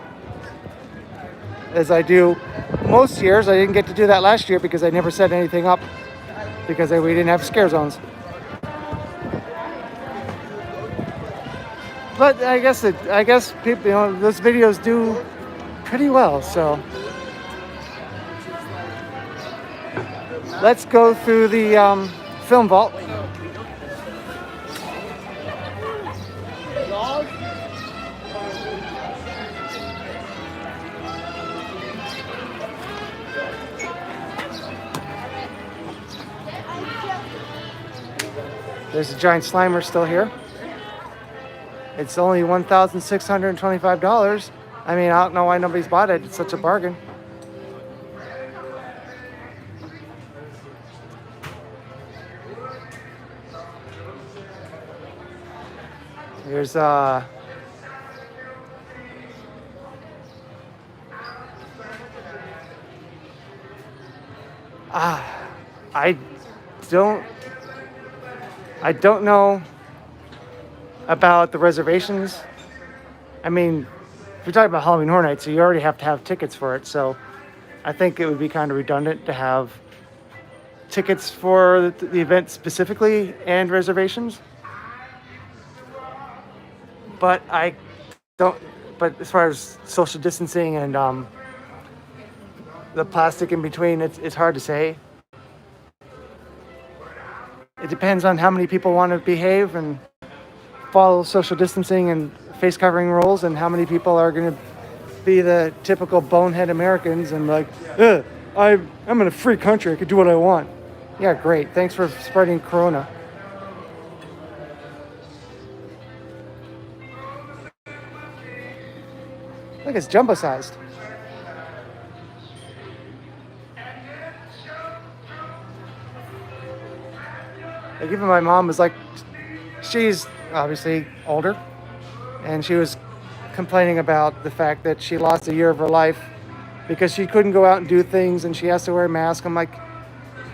Speaker 1: As I do most years. I didn't get to do that last year because I never set anything up because we didn't have scare zones. But I guess people, those videos do pretty well. So let's go through the film vault. There's a giant Slimer still here. It's only $1,625. I mean, I don't know why nobody's bought it. It's such a bargain. There's I don't know about the reservations. I mean, if you're talking about Halloween Horror Nights, so you already have to have tickets for it. So I think it would be kind of redundant to have tickets for the event specifically and reservations. But but as far as social distancing and the plastic in between, it's hard to say. It depends on how many people want to behave and follow social distancing and face covering rules, and how many people are going to be the typical bonehead Americans and like, I'm in a free country, I could do what I want. Yeah, great. Thanks for spreading corona. Look, it's jumbo sized. Like, even my mom was like, she's obviously older, and she was complaining about the fact that she lost a year of her life because she couldn't go out and do things and she has to wear a mask. I'm like,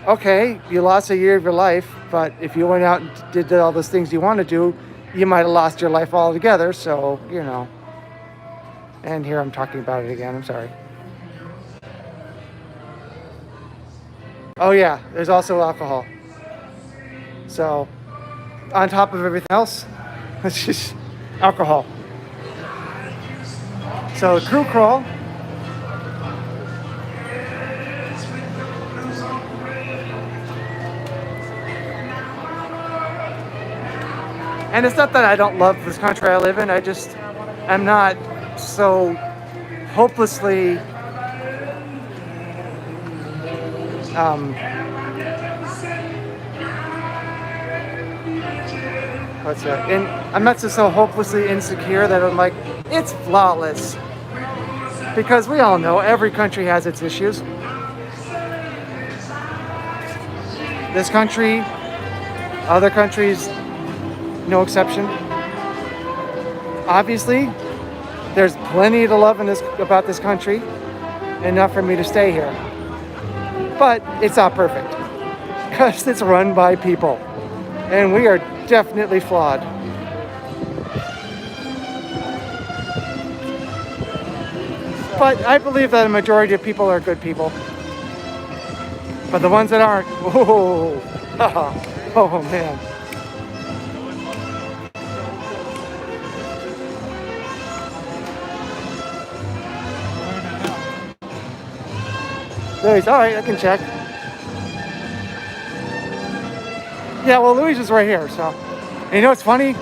Speaker 1: okay, you lost a year of your life, but if you went out and did all those things you want to do, you might have lost your life altogether. So, and here I'm talking about it again. I'm sorry. Oh yeah, there's also alcohol. So, on top of everything else, it's just alcohol. So, crew crawl. And it's not that I don't love this country I live in. I'm not so hopelessly I'm not so hopelessly insecure that I'm like, it's flawless. Because we all know every country has its issues. This country, other countries, no exception. Obviously, there's plenty to love about this country, enough for me to stay here. But it's not perfect, because it's run by people, and we are definitely flawed. But I believe that a majority of people are good people. But the ones that aren't, oh man. Louis, all right, I can check. Yeah, well, Louis is right here, so. And you know what's funny?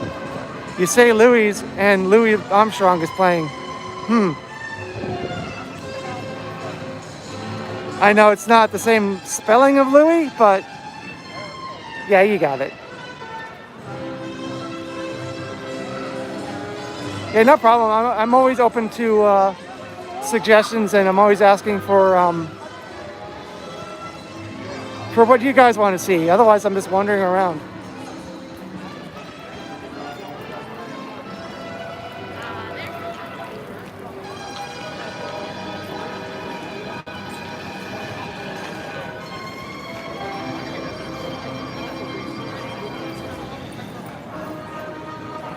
Speaker 1: You say Louis, and Louis Armstrong is playing. I know it's not the same spelling of Louis, but yeah, you got it. Yeah, no problem. I'm always open to suggestions, and I'm always asking for what you guys want to see. Otherwise, I'm just wandering around.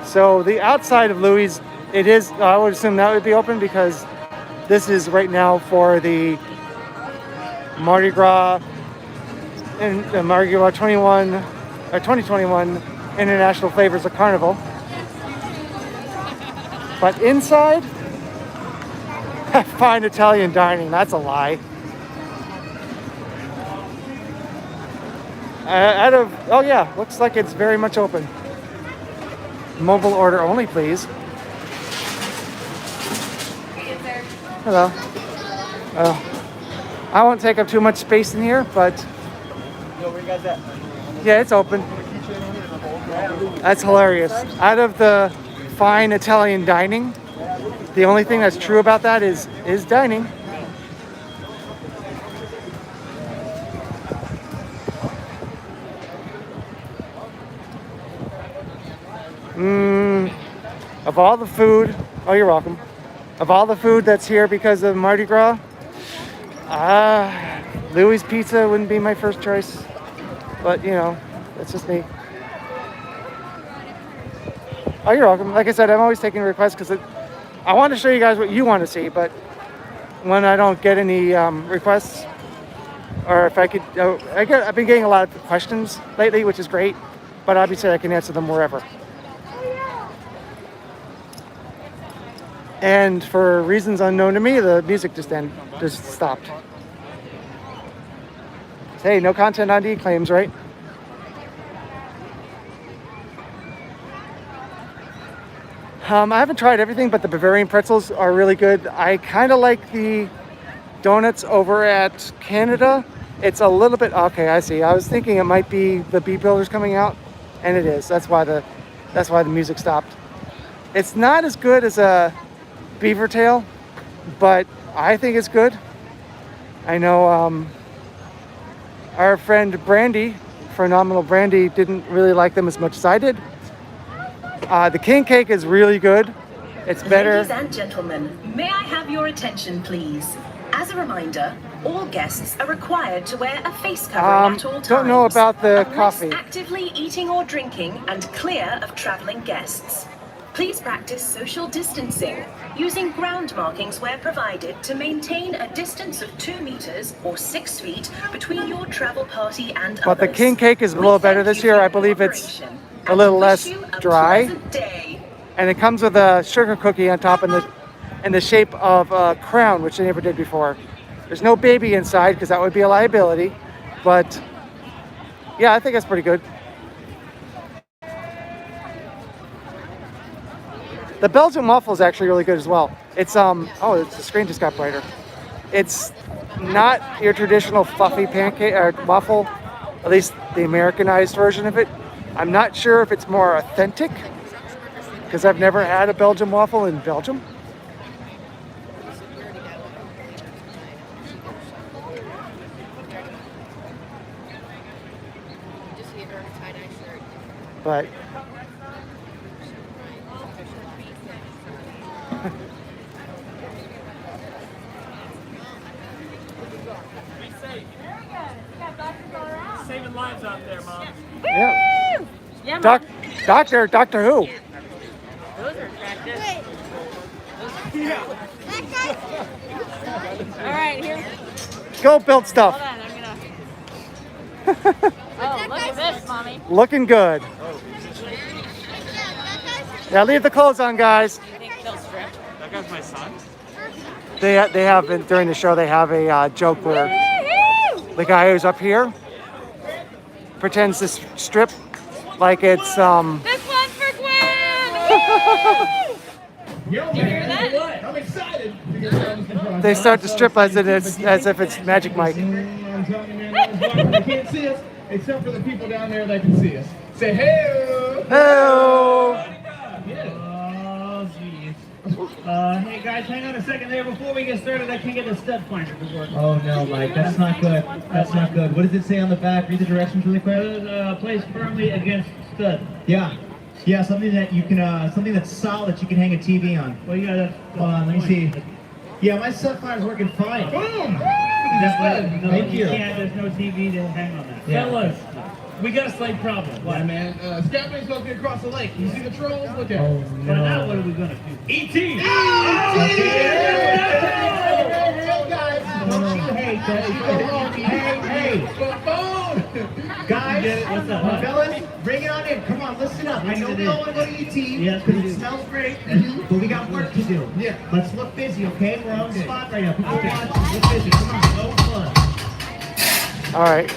Speaker 1: So the outside of Louis, it is, I would assume that would be open because this is right now for the Mardi Gras and the Mardi Gras 2021 International Flavors of Carnival. But inside, fine Italian dining, that's a lie. Oh yeah, looks like it's very much open. Mobile order only, please. Hello. I won't take up too much space in here, but yeah, it's open. That's hilarious. Out of the fine Italian dining, the only thing that's true about that is dining. Of all the food, oh, you're welcome. Of all the food that's here because of Mardi Gras, Louis Pizza wouldn't be my first choice. But, you know, that's just me. Oh, you're welcome. Like I said, I'm always taking requests because I want to show you guys what you want to see. But when I don't get any requests, or if I could, I've been getting a lot of questions lately, which is great. But obviously, I can answer them wherever. And for reasons unknown to me, the music just stopped. Hey, no content ID claims, right? I haven't tried everything, but the Bavarian pretzels are really good. I kind of like the donuts over at Canada. It's a little bit, okay, I see. I was thinking it might be the Beat Builders coming out, and it is. That's why the music stopped. It's not as good as a beaver tail, but I think it's good. I know our friend Brandy, Phenomenal Brandy, didn't really like them as much as I did. The king cake is really good. It's better.
Speaker 6: Ladies and gentlemen, may I have your attention, please? As a reminder, all guests are required to wear a face covering at all times.
Speaker 1: Don't know about the
Speaker 6: unless
Speaker 1: coffee.
Speaker 6: Actively eating or drinking and clear of traveling guests. Please practice social distancing, using ground markings where provided to maintain a distance of 2 meters or 6 feet between your travel party and others.
Speaker 1: But the king cake is a little better this year. I believe it's a little less dry. And it comes with a sugar cookie on top in the shape of a crown, which they never did before. There's no baby inside because that would be a liability. But yeah, I think that's pretty good. The Belgian waffle is actually really good as well. It's the screen just got brighter. It's not your traditional fluffy pancake or waffle, at least the Americanized version of it. I'm not sure if it's more authentic because I've never had a Belgian waffle in Belgium. But
Speaker 2: Saving lives out there, Mom.
Speaker 1: yeah.
Speaker 2: Yeah, Mom.
Speaker 1: Doctor Who?
Speaker 2: Those are attractive. All right, here.
Speaker 1: Go build stuff.
Speaker 2: Hold on, I'm gonna. Oh, look at this, Mommy.
Speaker 1: Looking good. Yeah, leave the clothes on, guys.
Speaker 2: You think they'll strip?
Speaker 5: That guy's my son?
Speaker 1: They have during the show. They have a joke where The guy who's up here pretends to strip like it's
Speaker 2: This one's for Gwen! Woo!
Speaker 7: Yo,
Speaker 2: You hear
Speaker 7: man,
Speaker 2: that?
Speaker 7: what? I'm excited. to
Speaker 1: they start to strip as if it's Magic Mike.
Speaker 7: I'm telling you, man, they can't see us except for the people down there that can see us. Say hey.
Speaker 1: Hello.
Speaker 8: Oh, geez. Hey guys, hang on a second there. Before we get started, I can't get the stud finder to work.
Speaker 7: Oh no, Mike, that's not good. That's not good. What does it say on the back? Read the directions really quick.
Speaker 8: Placed firmly against stud.
Speaker 7: Yeah. Yeah, something that you can, something that's solid you can hang a TV on.
Speaker 8: Well, you gotta.
Speaker 7: Hold on, let me see. Yeah, my Sunfire's working fine. Boom!
Speaker 8: No,
Speaker 7: Thank you.
Speaker 8: Can't, there's no TV to hang on that.
Speaker 7: Yeah.
Speaker 8: Fellas, we got a slight problem. What?
Speaker 7: Yeah, man. Scatman's supposed to get across the lake. You see the trolls? Look at
Speaker 8: Oh,
Speaker 7: them.
Speaker 8: no. Now what are we gonna do? E.T.
Speaker 7: Guys,
Speaker 8: What's up?
Speaker 7: fellas, bring it on in. Come on, listen up. I know we all want to go to ET
Speaker 8: Yes,
Speaker 7: because
Speaker 8: we
Speaker 7: it
Speaker 8: do.
Speaker 7: smells great, but we got work to do. Yeah. Let's look busy, okay? We're on the spot right now. People are watching. Look busy. Come on, no fun.
Speaker 1: All right.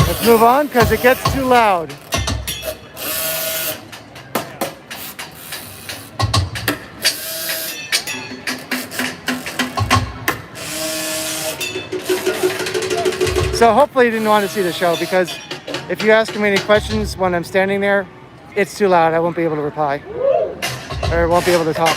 Speaker 1: Let's move on because it gets too loud. So hopefully you didn't want to see the show because if you ask me any questions when I'm standing there, it's too loud. I won't be able to reply or won't be able to talk.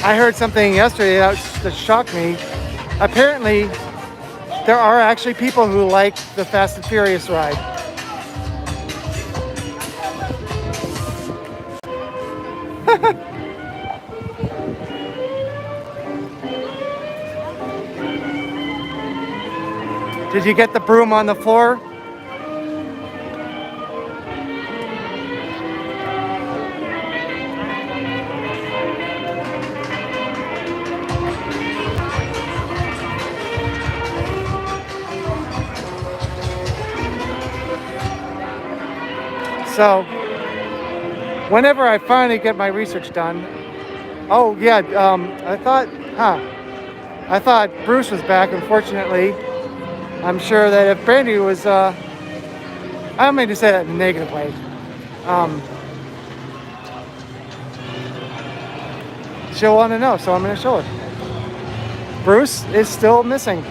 Speaker 1: I heard something yesterday that shocked me. Apparently, there are actually people who like the Fast and Furious ride. Did you get the broom on the floor? So, whenever I finally get my research done, oh yeah, I thought Bruce was back. Unfortunately, I'm sure that if Brandy was, I don't mean to say that in a negative way. She'll want to know, so I'm going to show her. Bruce is still missing.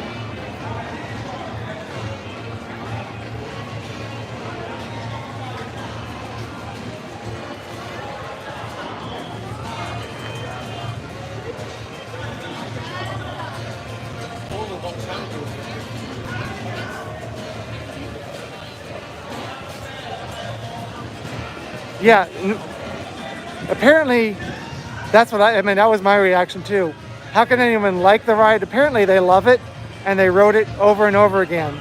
Speaker 1: Yeah, apparently that's what I mean, that was my reaction too. How can anyone like the ride? Apparently they love it and they rode it over and over again.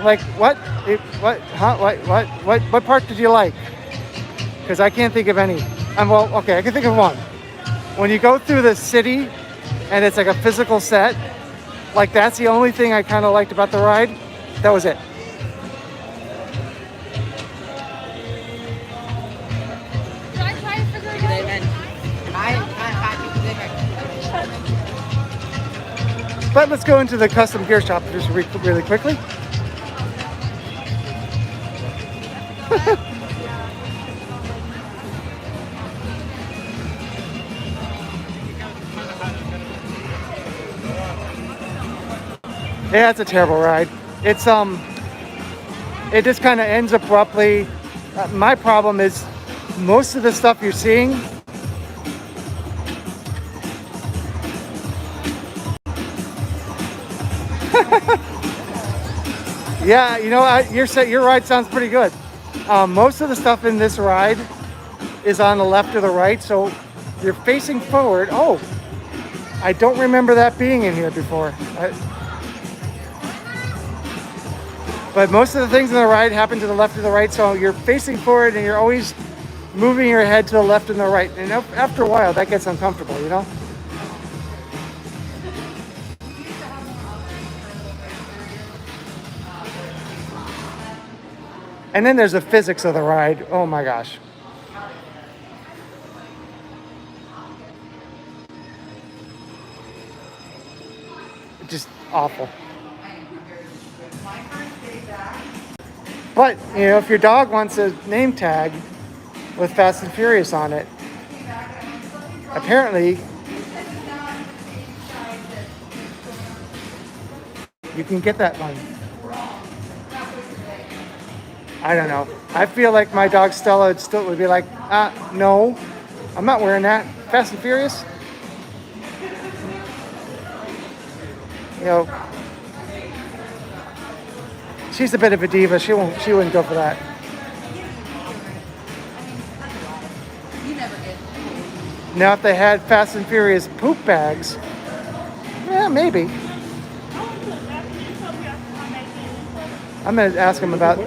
Speaker 1: Like what? What part did you like? Because I can't think of any. Well, okay, I can think of one. When you go through the city and it's like a physical set, like that's the only thing I kind of liked about the ride. That was it. But let's go into the custom gear shop just really quickly. Yeah, it's a terrible ride. It's it just kind of ends abruptly. My problem is most of the stuff you're seeing yeah, you know, your ride sounds pretty good. Most of the stuff in this ride is on the left or the right, so you're facing forward. Oh, I don't remember that being in here before. But But most of the things in the ride happen to the left or the right, so you're facing forward and you're always moving your head to the left and the right. And after a while, that gets uncomfortable, you know? And then there's the physics of the ride. Oh my gosh. Just awful. But, you know, if your dog wants a name tag with Fast and Furious on it, apparently you can get that one. I don't know. I feel like my dog Stella would be like, no, I'm not wearing that. Fast and Furious? You know, she's a bit of a diva. She wouldn't go for that. Now, if they had Fast and Furious poop bags, yeah, maybe. I'm gonna ask him about.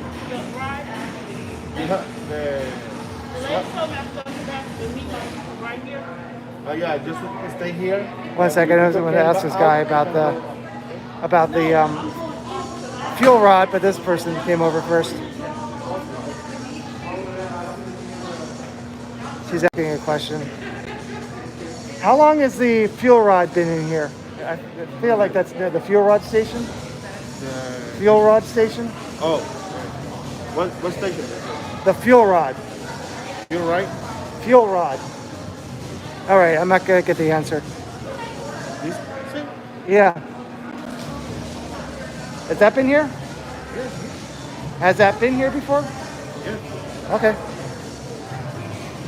Speaker 5: Yeah, just stay here.
Speaker 1: 1 second, I was going to ask this guy about the fuel rod, but this person came over first. She's asking a question. How long has the fuel rod been in here? I feel like that's near the fuel rod station. Fuel rod station?
Speaker 5: Oh. What station?
Speaker 1: The fuel rod.
Speaker 5: You're right.
Speaker 1: Fuel rod. All right, I'm not going to get the answer.
Speaker 5: This thing?
Speaker 1: Yeah. Has that been here? Has that been here before?
Speaker 5: Yeah.
Speaker 1: Okay.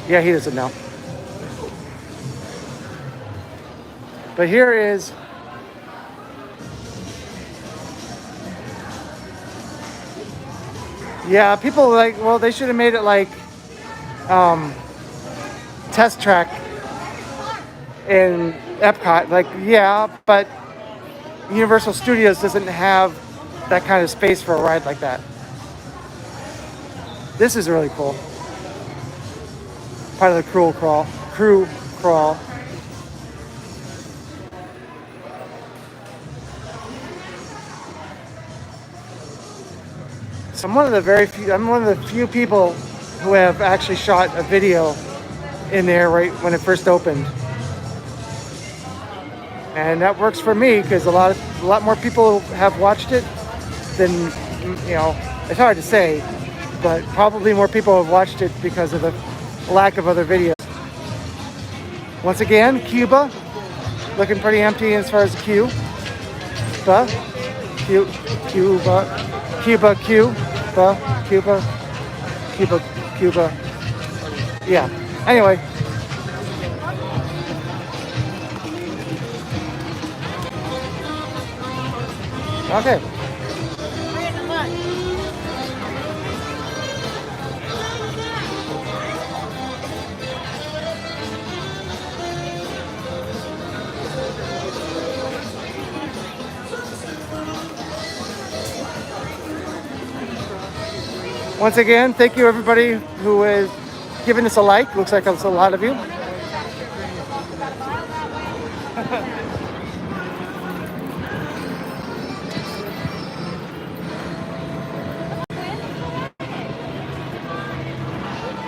Speaker 1: Yeah, he doesn't know. But here is yeah, people like, well, they should have made it like test track in Epcot. Like, yeah, but Universal Studios doesn't have that kind of space for a ride like that. This is really cool. Part of the crew crawl. So I'm one of the few people who have actually shot a video in there right when it first opened. And that works for me because a lot more people have watched it than, you know, it's hard to say, but probably more people have watched it because of the lack of other videos. Once again, Cuba, looking pretty empty as far as the queue. Cuba. Yeah. Anyway. Okay. Once again, thank you everybody who is giving us a like. Looks like it's a lot of you.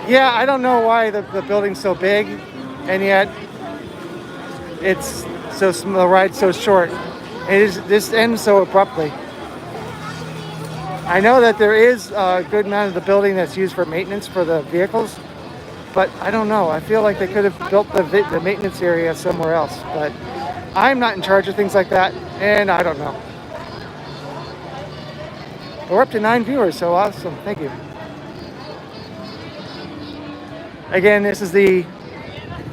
Speaker 1: Yeah, I don't know why the building's so big, and yet it's so small, the ride's so short. This ends so abruptly. I know that there is a good amount of the building that's used for maintenance for the vehicles, but I don't know. I feel like they could have built the maintenance area somewhere else, but I'm not in charge of things like that, and I don't know. We're up to 9 viewers, so awesome. Thank you. Again, this is the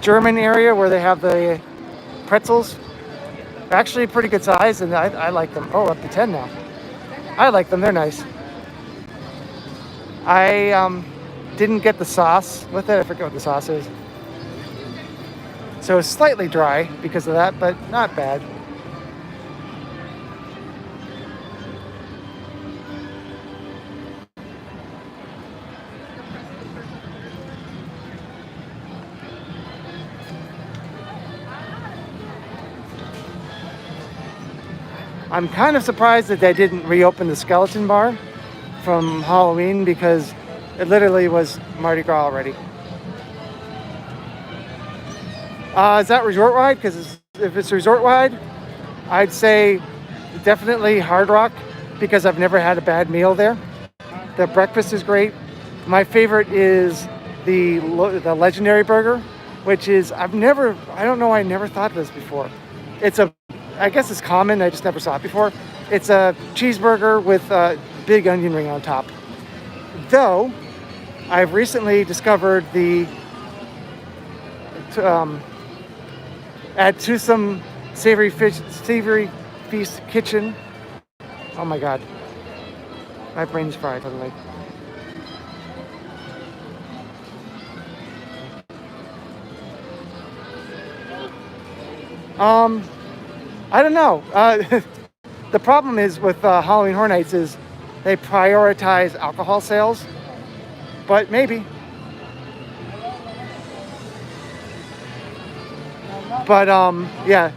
Speaker 1: German area where they have the pretzels. They're actually pretty good size, and I like them. Oh, up to 10 now. I like them. They're nice. I didn't get the sauce with it. I forget what the sauce is. So it's slightly dry because of that, but not bad. I'm kind of surprised that they didn't reopen the skeleton bar from Halloween because it literally was Mardi Gras already. Is that resort wide? Because if it's resort wide, I'd say definitely Hard Rock because I've never had a bad meal there. The breakfast is great. My favorite is the legendary burger, which is I don't know, I never thought of this before. I guess it's common, I just never saw it before. It's a cheeseburger with a big onion ring on top. Though, I've recently discovered at Some Savory Feast Kitchen. Oh my God. My brain's fried totally. I don't know. The problem is with Halloween Horror Nights is they prioritize alcohol sales, but maybe. But yeah,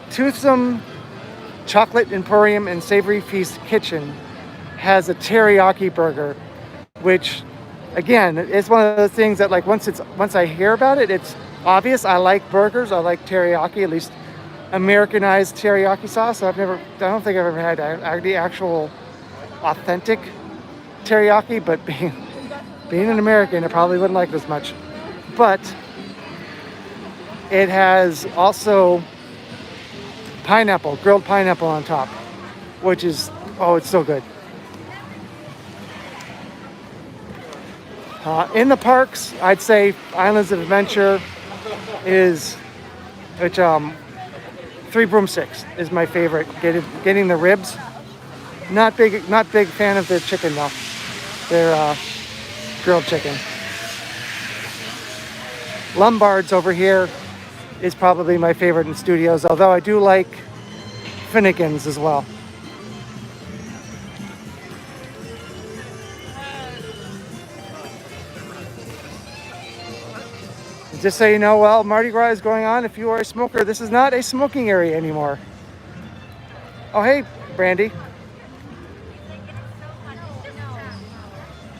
Speaker 1: Toothsome Chocolate Emporium and Savory Feast Kitchen has a teriyaki burger, which again is one of those things that like once I hear about it, it's obvious. I like burgers. I like teriyaki, at least Americanized teriyaki sauce. I don't think I've ever had the actual authentic teriyaki, but being an American, I probably wouldn't like it as much. But it has also grilled pineapple on top, which is, oh, it's so good. In the parks, I'd say Islands of Adventure Three Broomsticks is my favorite. Getting the ribs. Not big fan of the chicken though. Their grilled chicken. Lombard's over here is probably my favorite in studios, although I do like Finnegan's as well. Just so you know, while Mardi Gras is going on, if you are a smoker, this is not a smoking area anymore. Oh, hey, Brandy.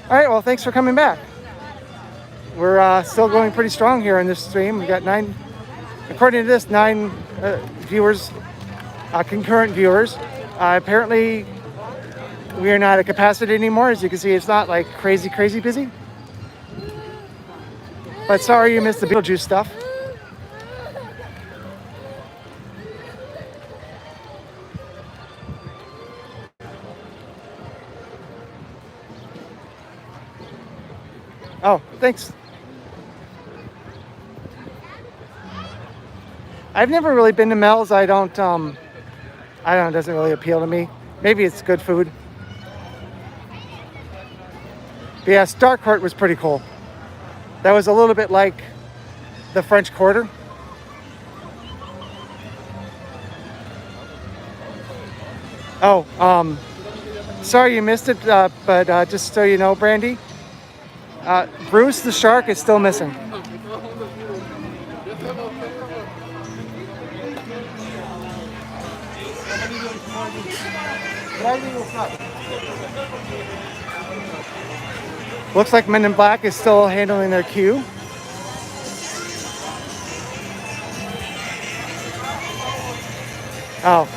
Speaker 1: All right, well, thanks for coming back. We're still going pretty strong here in this stream. We've got 9 viewers, concurrent viewers. Apparently, we are not at capacity anymore. As you can see, it's not like crazy busy. But sorry you missed the Beetlejuice stuff. Oh, thanks. I've never really been to Mel's. I don't, it doesn't really appeal to me. Maybe it's good food. But yeah, Starcourt was pretty cool. That was a little bit like the French Quarter. Oh, sorry you missed it, but just so you know, Brandy, Bruce the shark is still missing. Looks like Men in Black is still handling their queue. Oh.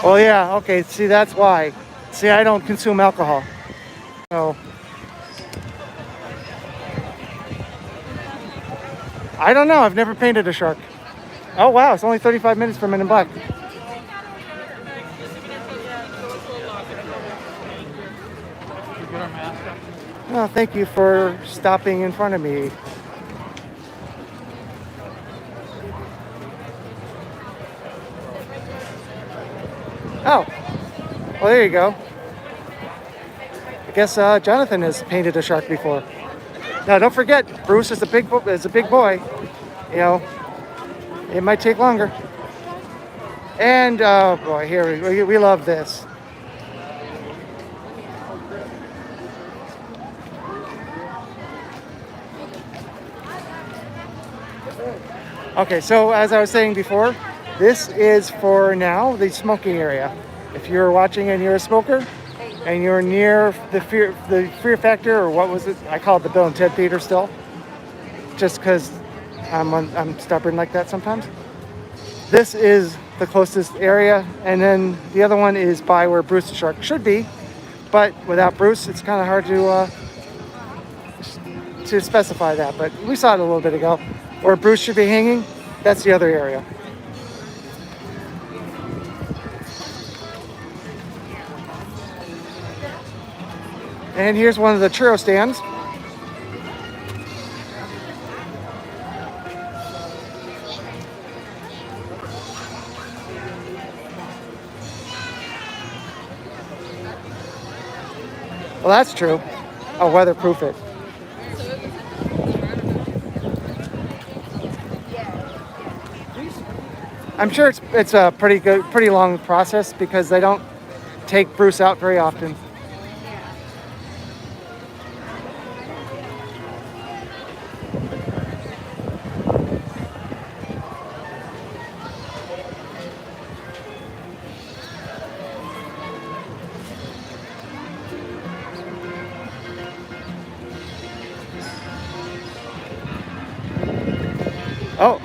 Speaker 1: Well, yeah, okay. See, that's why. See, I don't consume alcohol. So. I don't know. I've never painted a shark. Oh, wow. It's only 35 minutes for Men in Black. Oh, thank you for stopping in front of me. Oh, well, there you go. I guess Jonathan has painted a shark before. Now, don't forget, Bruce is a big boy. You know, it might take longer. And oh boy, here we love this. Okay, so as I was saying before, this is for now the smoking area. if you're watching and you're a smoker and you're near the Fear Factor, or what was it? I call it the Bill and Ted Theater still, just because I'm stubborn like that sometimes. This is the closest area, and then the other one is by where Bruce the Shark should be, but without Bruce, it's kind of hard to specify that. But we saw it a little bit ago. Where Bruce should be hanging, that's the other area. And here's one of the churro stands. Well, that's true. I'll weatherproof it. I'm sure it's a pretty long process because they don't take Bruce out very often. Oh,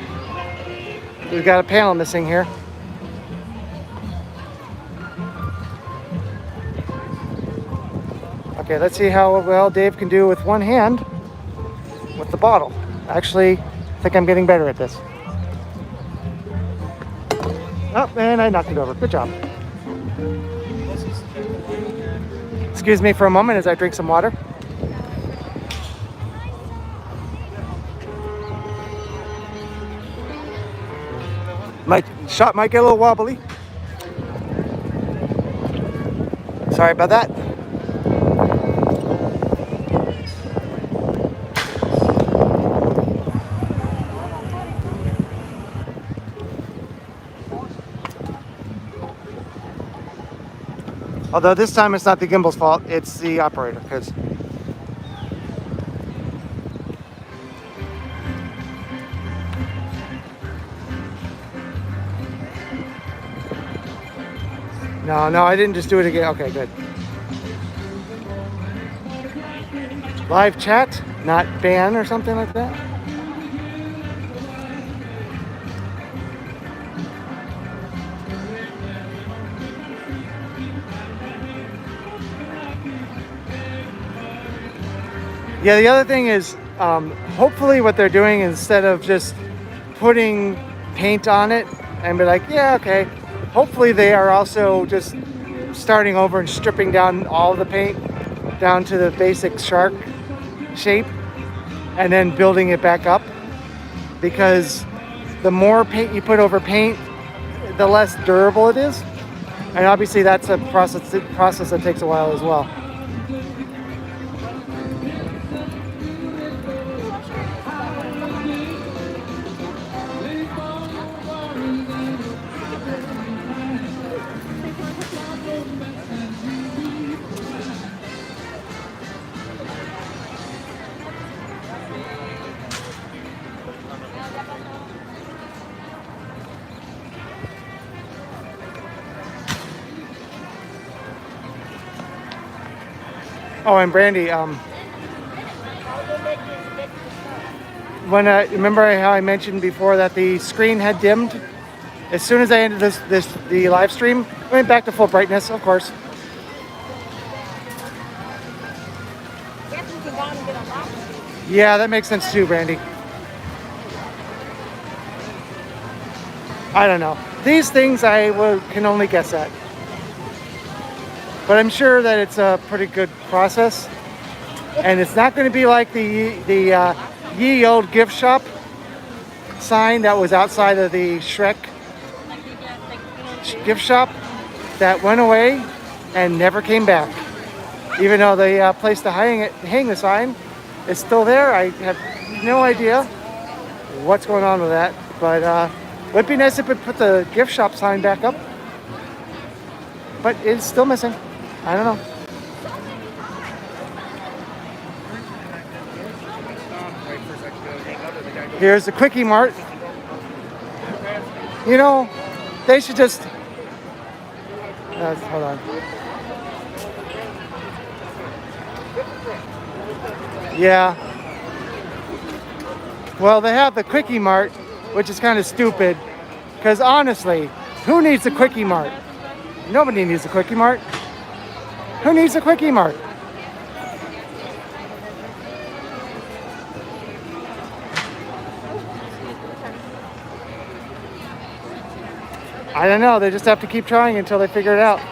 Speaker 1: we've got a panel missing here. Okay, let's see how well Dave can do with one hand with the bottle. Actually, I think I'm getting better at this. Oh, and I knocked it over. Good job. Excuse me for a moment as I drink some water. My shot might get a little wobbly. Sorry about that. Although this time it's not the gimbal's fault, it's the operator, because No, I didn't just do it again. Okay, good. Live chat, not ban or something like that. Yeah, the other thing is, hopefully what they're doing, instead of just putting paint on it and be like, yeah, okay, hopefully they are also just starting over and stripping down all the paint down to the basic shark shape and then building it back up, because the more paint you put over paint, the less durable it is, and obviously that's a process that takes a while as well. Oh, and Brandy, remember how I mentioned before that the screen had dimmed? As soon as I ended the live stream, I went back to full brightness, of course. Yeah, that makes sense too, Brandy. I don't know. These things can only guess at. But I'm sure that it's a pretty good process. And it's not going to be like the ye old gift shop sign that was outside of the Shrek gift shop that went away and never came back. Even though the place to hang the sign is still there. I have no idea what's going on with that. But it would be nice if we put the gift shop sign back up. But it's still missing. I don't know. Here's the Quickie Mart. You know, they should just... Hold on. Yeah. Well, they have the Quickie Mart, which is kind of stupid. Because honestly, who needs a Quickie Mart? Nobody needs a Quickie Mart. Who needs a Quickie Mart? I don't know. They just have to keep trying until they figure it out.
Speaker 2: I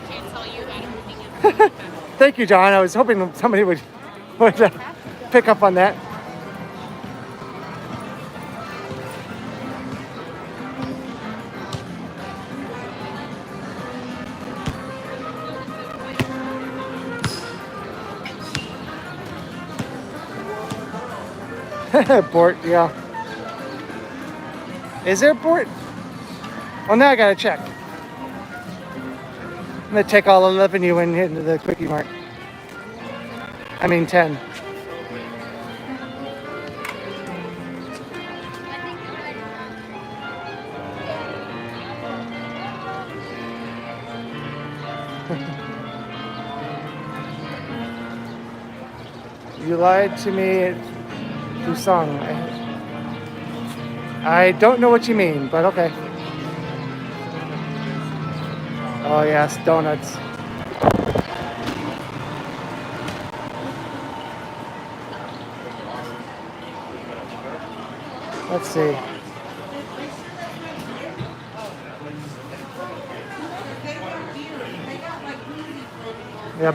Speaker 2: can't tell you that everything is.
Speaker 1: Thank you, John. I was hoping somebody would pick up on that. Bort, yeah. Is there Bort? Well, now I gotta check. I'm gonna take all 11 you into the Quickie Mart. I mean 10. You lied to me. You sung. I don't know what you mean, but okay. Oh yes, donuts. Let's see. Yeah,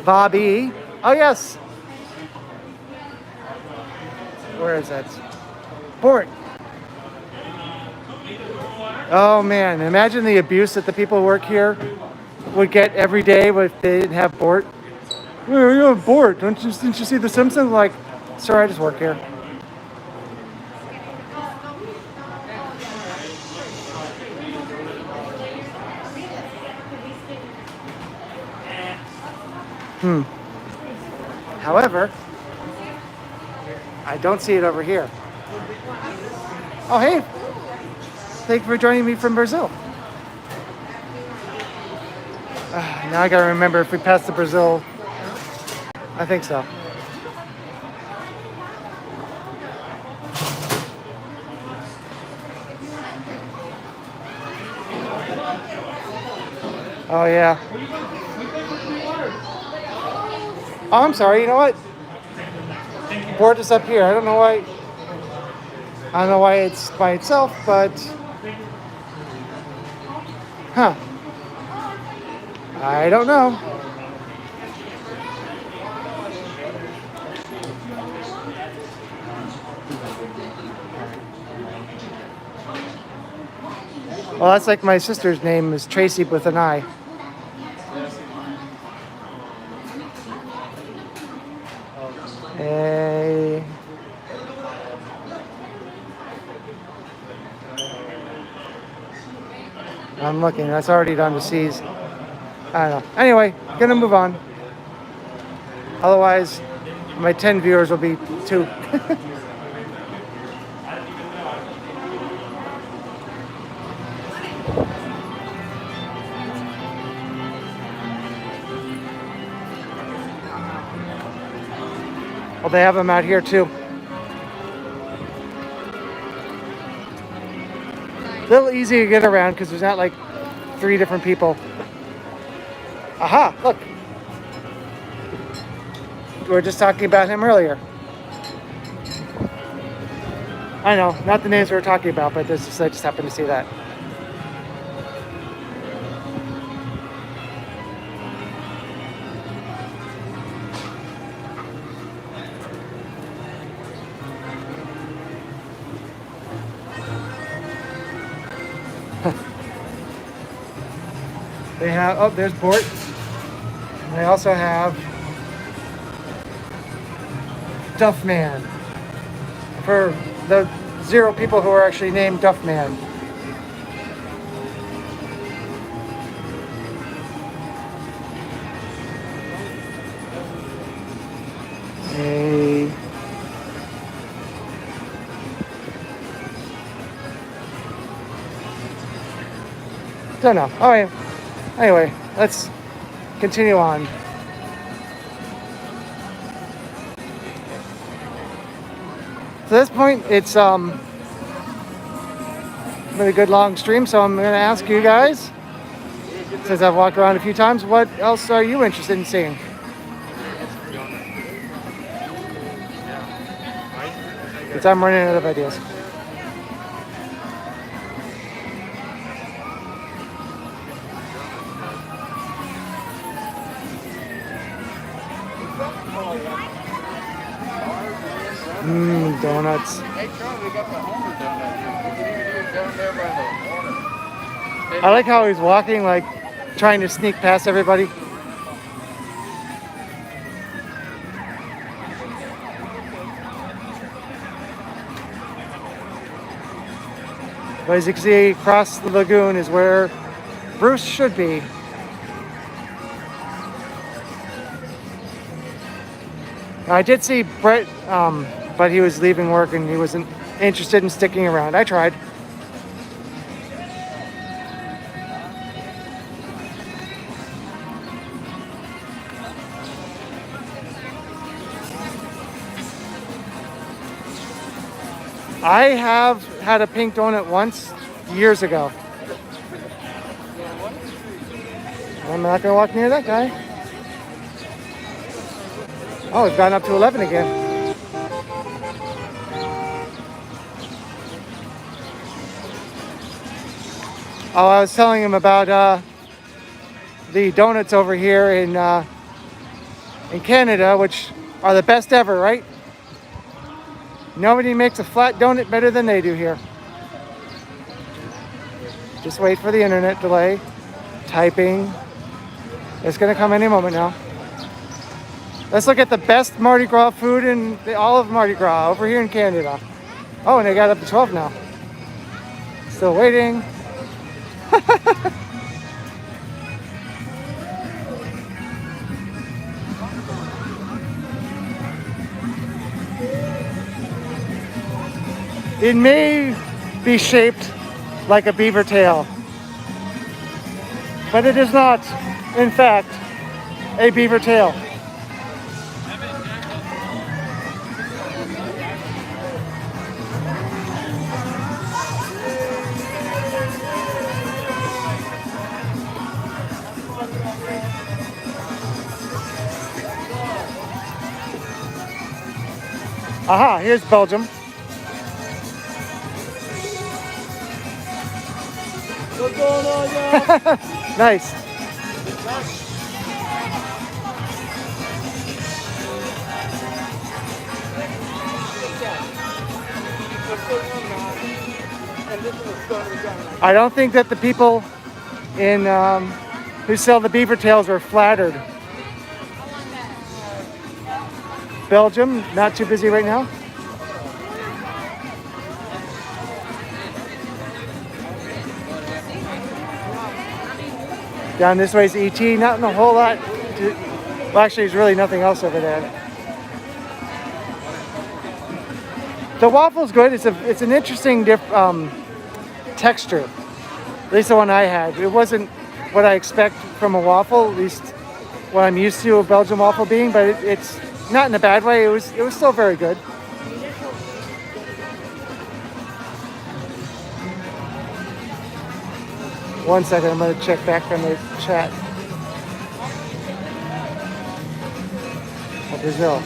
Speaker 1: Bobby. Oh yes. Where is that? Bort. Oh man, imagine the abuse that the people who work here would get every day if they didn't have Bort. You have Bort. Didn't you see The Simpsons? Like, sir, I just work here. However, I don't see it over here. Oh, hey. Thank you for joining me from Brazil. Now I gotta remember if we pass the Brazil. I think so. Oh, yeah. Oh, I'm sorry. You know what? Bort is up here. I don't know why. I don't know why it's by itself, but huh? I don't know. Well, that's like my sister's name is Tracy with an I. Hey. I'm looking. That's already down to C's. I don't know. Anyway, gonna move on. Otherwise, my 10 viewers will be 2. Well, they have them out here too. A little easy to get around because there's not like 3 different people. Aha, look. We were just talking about him earlier. I know, not the names we were talking about, but I just happened to see that. They have, oh, there's Bort. And they also have Duffman. For the 0 people who are actually named Duffman. Hey. Don't know. Oh, yeah. Anyway, let's continue on. So at this point, it's been a good long stream, so I'm going to ask you guys, since I've walked around a few times, what else are you interested in seeing? Because I'm running out of ideas. Donuts.
Speaker 4: Hey, Charlie, we got the Homer donut here. We can even do it down there by the water.
Speaker 1: I like how he's walking, like trying to sneak past everybody. But as you can see, across the lagoon is where Bruce should be. I did see Brett, but he was leaving work and he wasn't interested in sticking around. I tried. I have had a pink donut once, years ago. I'm not gonna walk near that guy. Oh, we've gone up to 11 again. Oh, I was telling him about the donuts over here in Canada, which are the best ever, right? Nobody makes a flat donut better than they do here. Just wait for the internet delay. Typing. It's gonna come any moment now. Let's look at the best Mardi Gras food in all of Mardi Gras over here in Canada. Oh, and they got up to 12 now. Still waiting. It may be shaped like a beaver tail, but it is not, in fact, a beaver tail. Aha, here's Belgium. Nice. I don't think that the people in who sell the beaver tails are flattered. Belgium, not too busy right now. Down this way is ET, not a whole lot. Well, actually, there's really nothing else over there. The waffle's good. It's an interesting texture. At least the one I had. It wasn't what I expect from a waffle. At least what I'm used to a Belgian waffle being, but it's not in a bad way. It was still very good. One second, I'm going to check back on the chat. Oh, Brazil.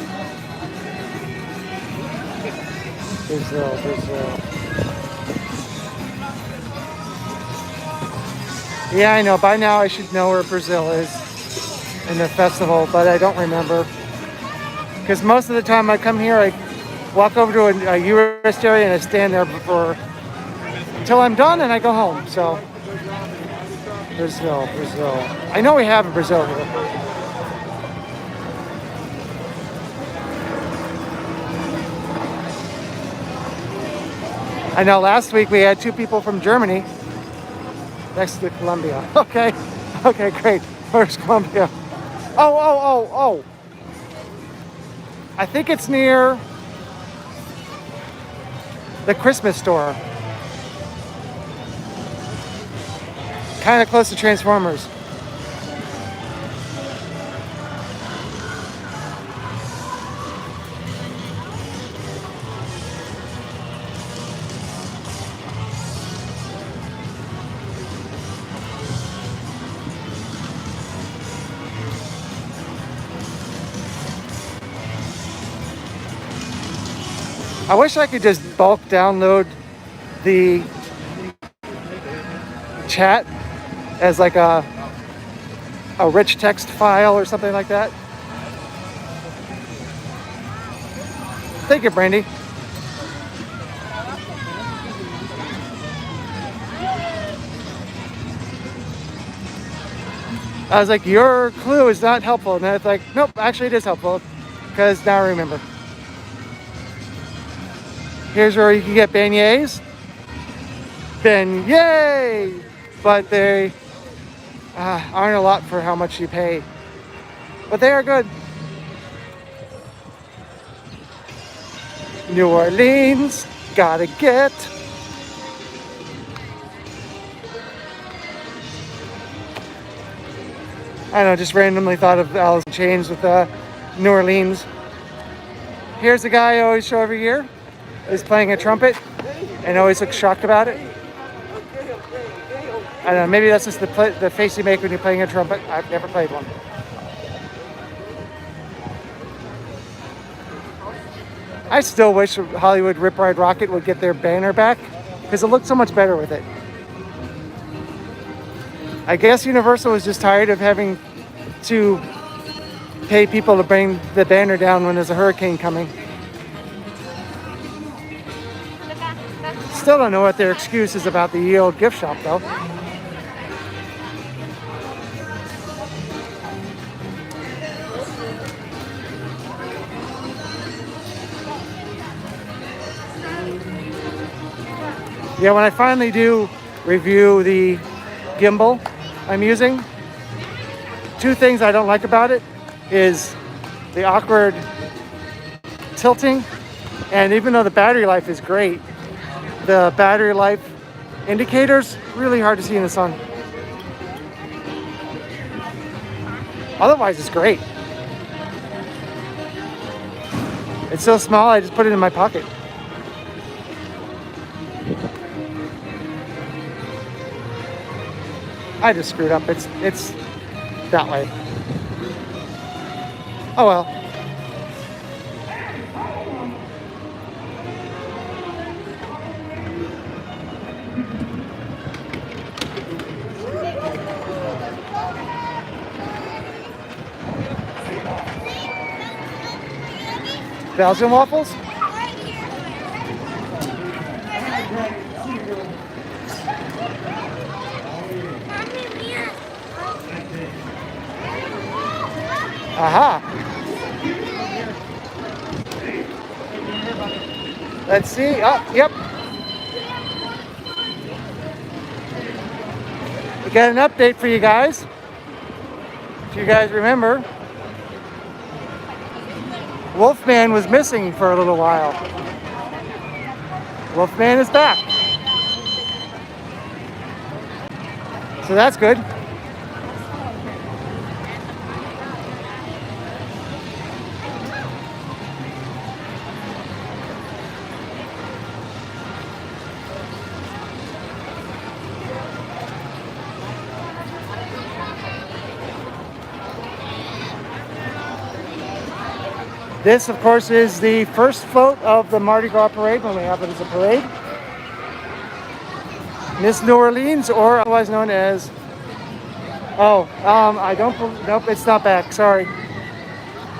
Speaker 1: Yeah, I know. By now I should know where Brazil is in the festival, but I don't remember. Because most of the time I come here, I walk over to a tourist area and I stand there until I'm done and I go home. So. Brazil. I know we have a Brazil here. I know last week we had 2 people from Germany next to Colombia. Okay, great. Where's Colombia? Oh. I think it's near the Christmas store. kind of close to Transformers. I wish I could just bulk download the chat as like a rich text file or something like that. Thank you, Brandy. I was like, your clue is not helpful. And then it's like, nope, actually it is helpful because now I remember. Here's where you can get beignets. Beignet! But they aren't a lot for how much you pay. But they are good. New Orleans, gotta get. I don't know, just randomly thought of Alice in Chains with New Orleans. Here's a guy I always show every year. He's playing a trumpet and always looks shocked about it. I don't know, maybe that's just the face you make when you're playing a trumpet. I've never played one. I still wish Hollywood Rip Ride Rocket would get their banner back because it looked so much better with it. I guess Universal was just tired of having to pay people to bring the banner down when there's a hurricane coming. Still don't know what their excuse is about the ye old gift shop though. Yeah, when I finally do review the gimbal I'm using, two things I don't like about it is the awkward tilting, and even though the battery life is great, the battery life indicators really hard to see in the sun. Otherwise it's great. It's so small I just put it in my pocket. I just screwed up. It's that way. Oh well. Belgian waffles? Aha. Let's see. Oh, yep. We got an update for you guys. If you guys remember, Wolfman was missing for a little while. Wolfman is back. So that's good. This, of course, is the first float of the Mardi Gras parade when we have it as a parade. Miss New Orleans, or otherwise known as, I don't, nope, it's not back, sorry.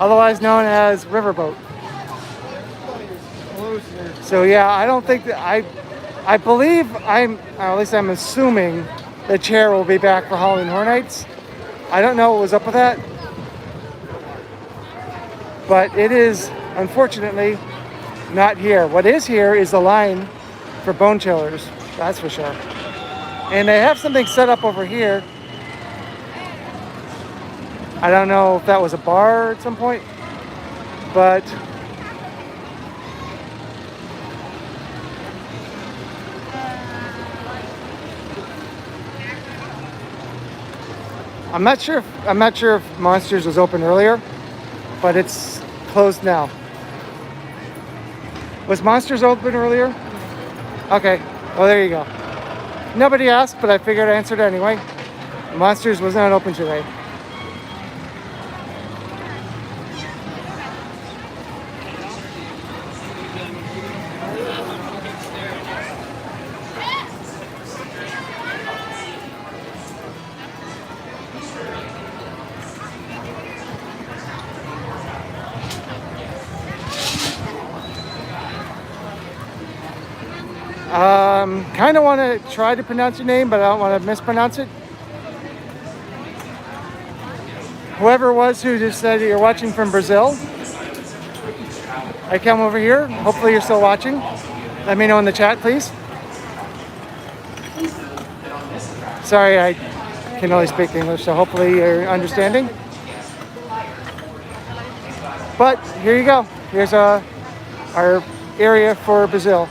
Speaker 1: Otherwise known as Riverboat. So yeah, I don't think that, I believe or at least I'm assuming the chair will be back for Halloween Horror Nights. I don't know what was up with that. But it is, unfortunately, not here. What is here is the line for bone chillers, that's for sure. And they have something set up over here. I don't know if that was a bar at some point, but I'm not sure if Monsters was open earlier, but it's closed now. Was Monsters open earlier? Okay. Well, there you go. Nobody asked, but I figured I'd answer it anyway. Monsters was not open today. Kind of want to try to pronounce your name, but I don't want to mispronounce it. Whoever it was who just said you're watching from Brazil, I come over here. Hopefully you're still watching. Let me know in the chat, please. Sorry, I can only speak English, so hopefully you're understanding. But here you go. Here's our area for Brazil.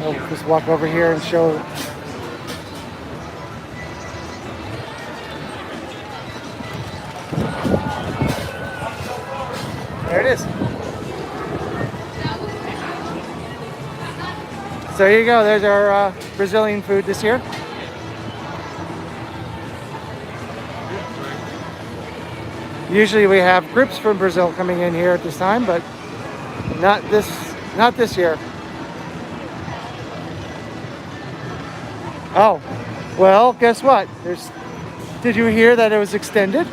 Speaker 1: I'll just walk over here and show. There it is. So here you go. There's our Brazilian food this year. Usually we have groups from Brazil coming in here at this time, but not this year. Oh, well, guess what? Did you hear that it was extended?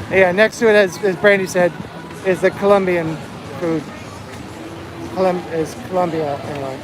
Speaker 1: Yeah, next to it, as Brandy said, is the Colombian food. Is Colombia, anyway.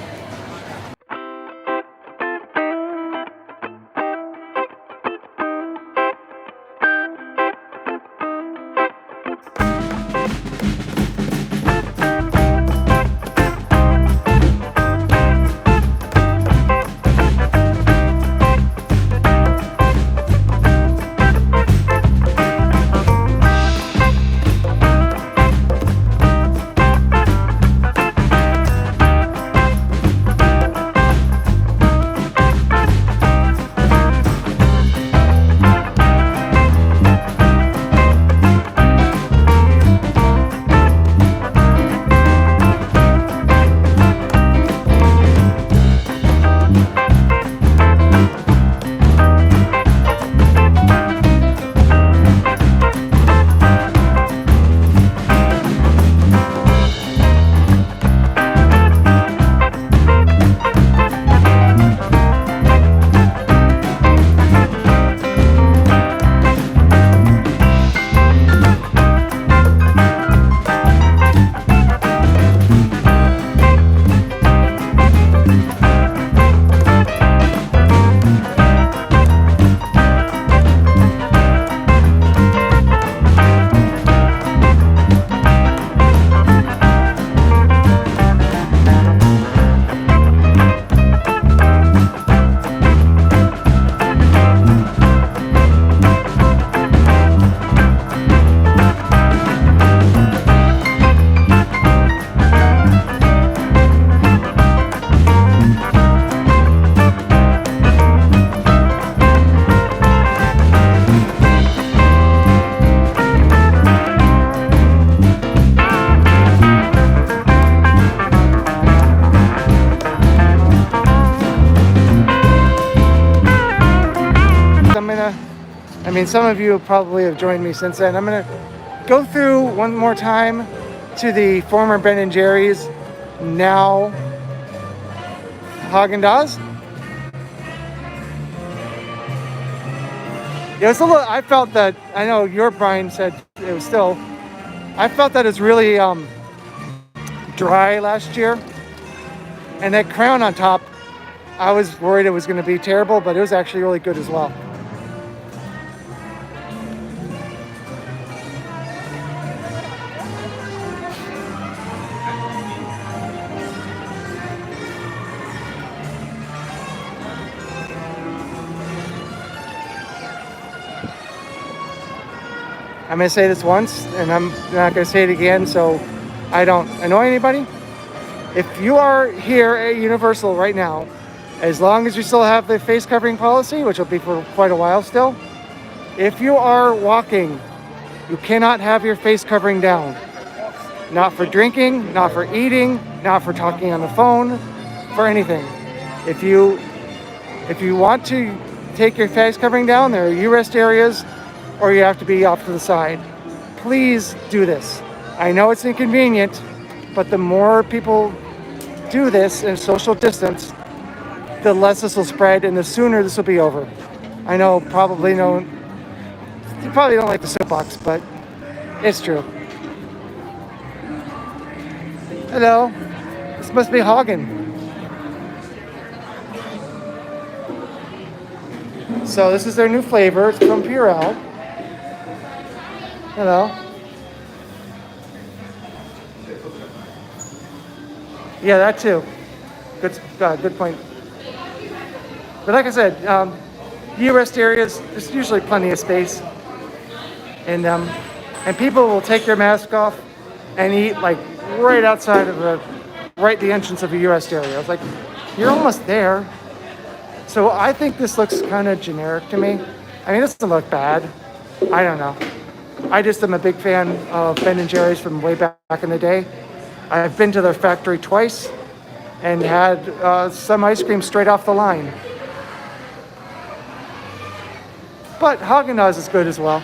Speaker 1: I mean, some of you probably have joined me since then. I'm gonna go through one more time to the former Ben & Jerry's, now Häagen-Dazs. Yeah, it's a little, I felt that, I know your Brian said it was still, I felt that it's really dry last year. And that crown on top, I was worried it was going to be terrible, but it was actually really good as well. I'm going to say this once, and I'm not going to say it again so I don't annoy anybody. If you are here at Universal right now, as long as you still have the face covering policy, which will be for quite a while still, if you are walking, you cannot have your face covering down. Not for drinking, not for eating, not for talking on the phone, for anything. If you want to take your face covering down, there are U-rest areas, or you have to be off to the side. Please do this. I know it's inconvenient, but the more people do this in social distance, the less this will spread and the sooner this will be over. I know you probably don't like the soapbox, but it's true. Hello, this must be Häagen. So this is their new flavor. It's from Purell. Hello. Yeah, that too. Good point. But like I said, U-rest areas, there's usually plenty of space. And people will take their mask off and eat like right outside of the entrance of a U-rest area. I was like, you're almost there. So I think this looks kind of generic to me. I mean, this doesn't look bad. I don't know. I just am a big fan of Ben & Jerry's from way back in the day. I've been to their factory twice and had some ice cream straight off the line. But Häagen-Dazs is good as well.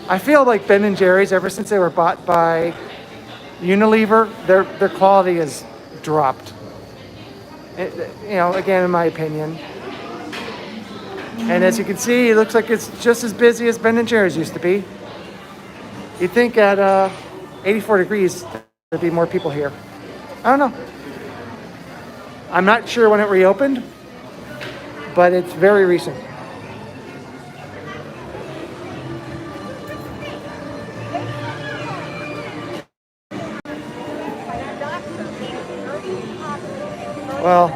Speaker 1: I feel like Ben & Jerry's, ever since they were bought by Unilever, their quality has dropped. Again, in my opinion. And as you can see, it looks like it's just as busy as Ben & Jerry's used to be. You'd think at 84 degrees, there'd be more people here. I don't know. I'm not sure when it reopened, but it's very recent. Well,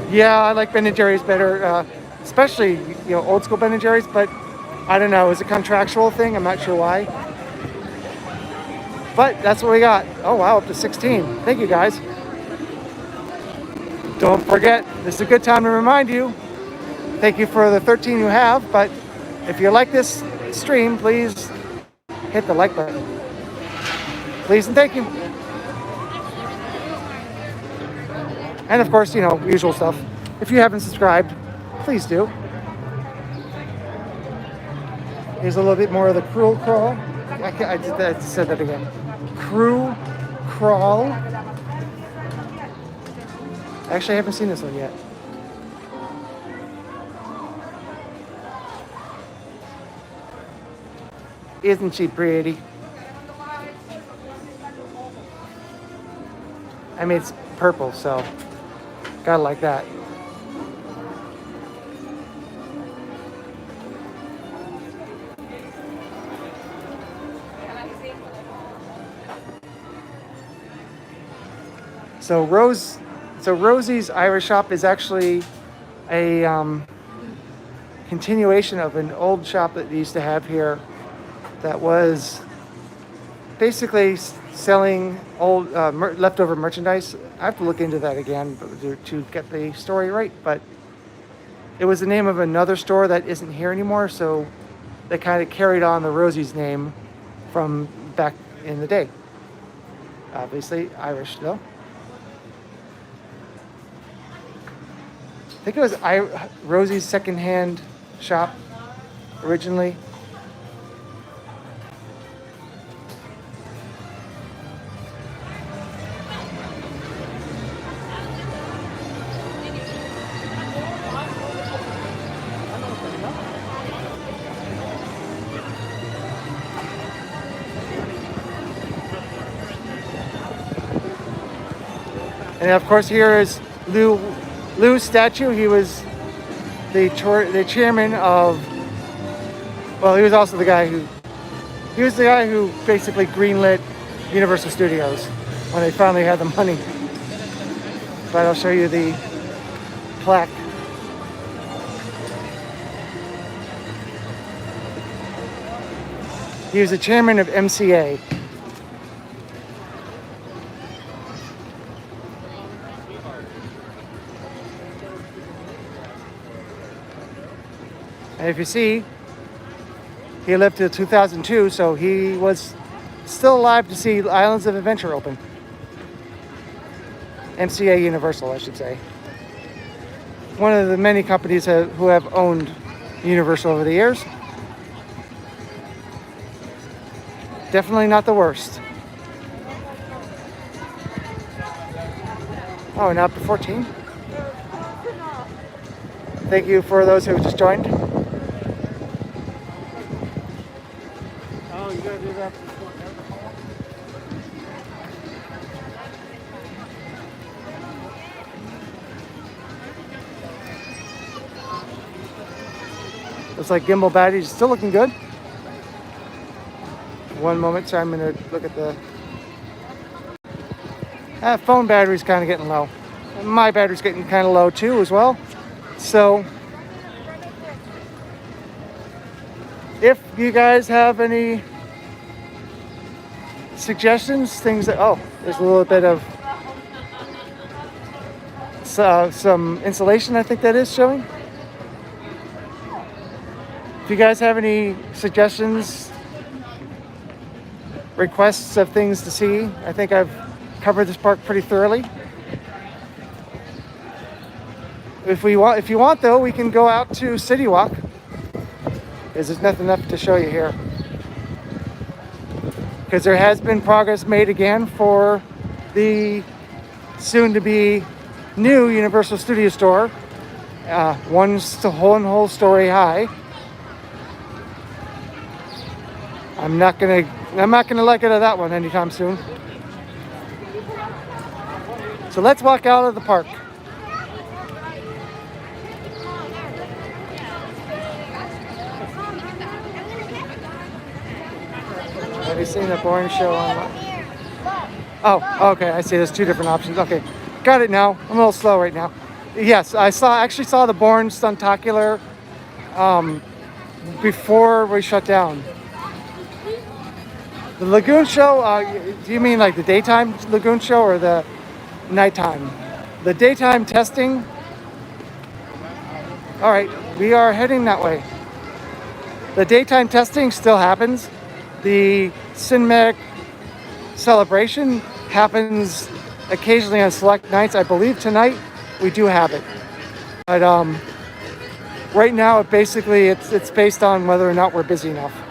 Speaker 1: yeah, I like Ben & Jerry's better, especially old school Ben & Jerry's. But I don't know, it's a contractual thing. I'm not sure why. But that's what we got. Oh wow, up to 16. Thank you guys. Don't forget, this is a good time to remind you. Thank you for the 13 you have. But if you like this stream, please hit the like button. Please and thank you. And of course, usual stuff. If you haven't subscribed, please do. Here's a little bit more of the cruel crawl. I said that again. Crew crawl. Actually, I haven't seen this one yet. Isn't she pretty? I mean, it's purple, so gotta like that. So Rosie's Irish Shop is actually a continuation of an old shop that they used to have here that was basically selling old leftover merchandise. I have to look into that again to get the story right, but it was the name of another store that isn't here anymore, so they kind of carried on the Rosie's name from back in the day. Obviously Irish though. I think it was Rosie's secondhand shop originally. And of course here is Lou's statue. He was the chairman of, well, he was also the guy who basically greenlit Universal Studios when they finally had the money. But I'll show you the plaque. He was the chairman of MCA. And if you see, he lived till 2002, so he was still alive to see Islands of Adventure open. MCA Universal, I should say. One of the many companies who have owned Universal over the years. Definitely not the worst. Oh, and up to 14. Thank you for those who just joined.
Speaker 5: Oh, you gotta do that.
Speaker 1: Looks like gimbal battery is still looking good. One moment, so I'm going to look at the phone battery's kind of getting low. My battery's getting kind of low too as well. So if you guys have any suggestions, things that, oh, there's a little bit of some insulation, I think that is showing. If you guys have any suggestions, requests of things to see, I think I've covered this park pretty thoroughly. If you want though, we can go out to City Walk, because there's nothing left to show you here. Because there has been progress made again for the soon-to-be new Universal Studio Store. One's a whole story high. I'm not gonna let go of that one anytime soon. So let's walk out of the park. Have you seen the Boring Show online? Oh, okay. I see. There's two different options. Okay, got it now. I'm a little slow right now. Yes, I actually saw the Bourne Stuntacular before we shut down. The Lagoon Show, do you mean like the daytime Lagoon Show or the nighttime? The daytime testing? All right, we are heading that way. The daytime testing still happens. The Cinematic celebration happens occasionally on select nights. I believe tonight we do have it. But right now, basically, it's based on whether or not we're busy enough.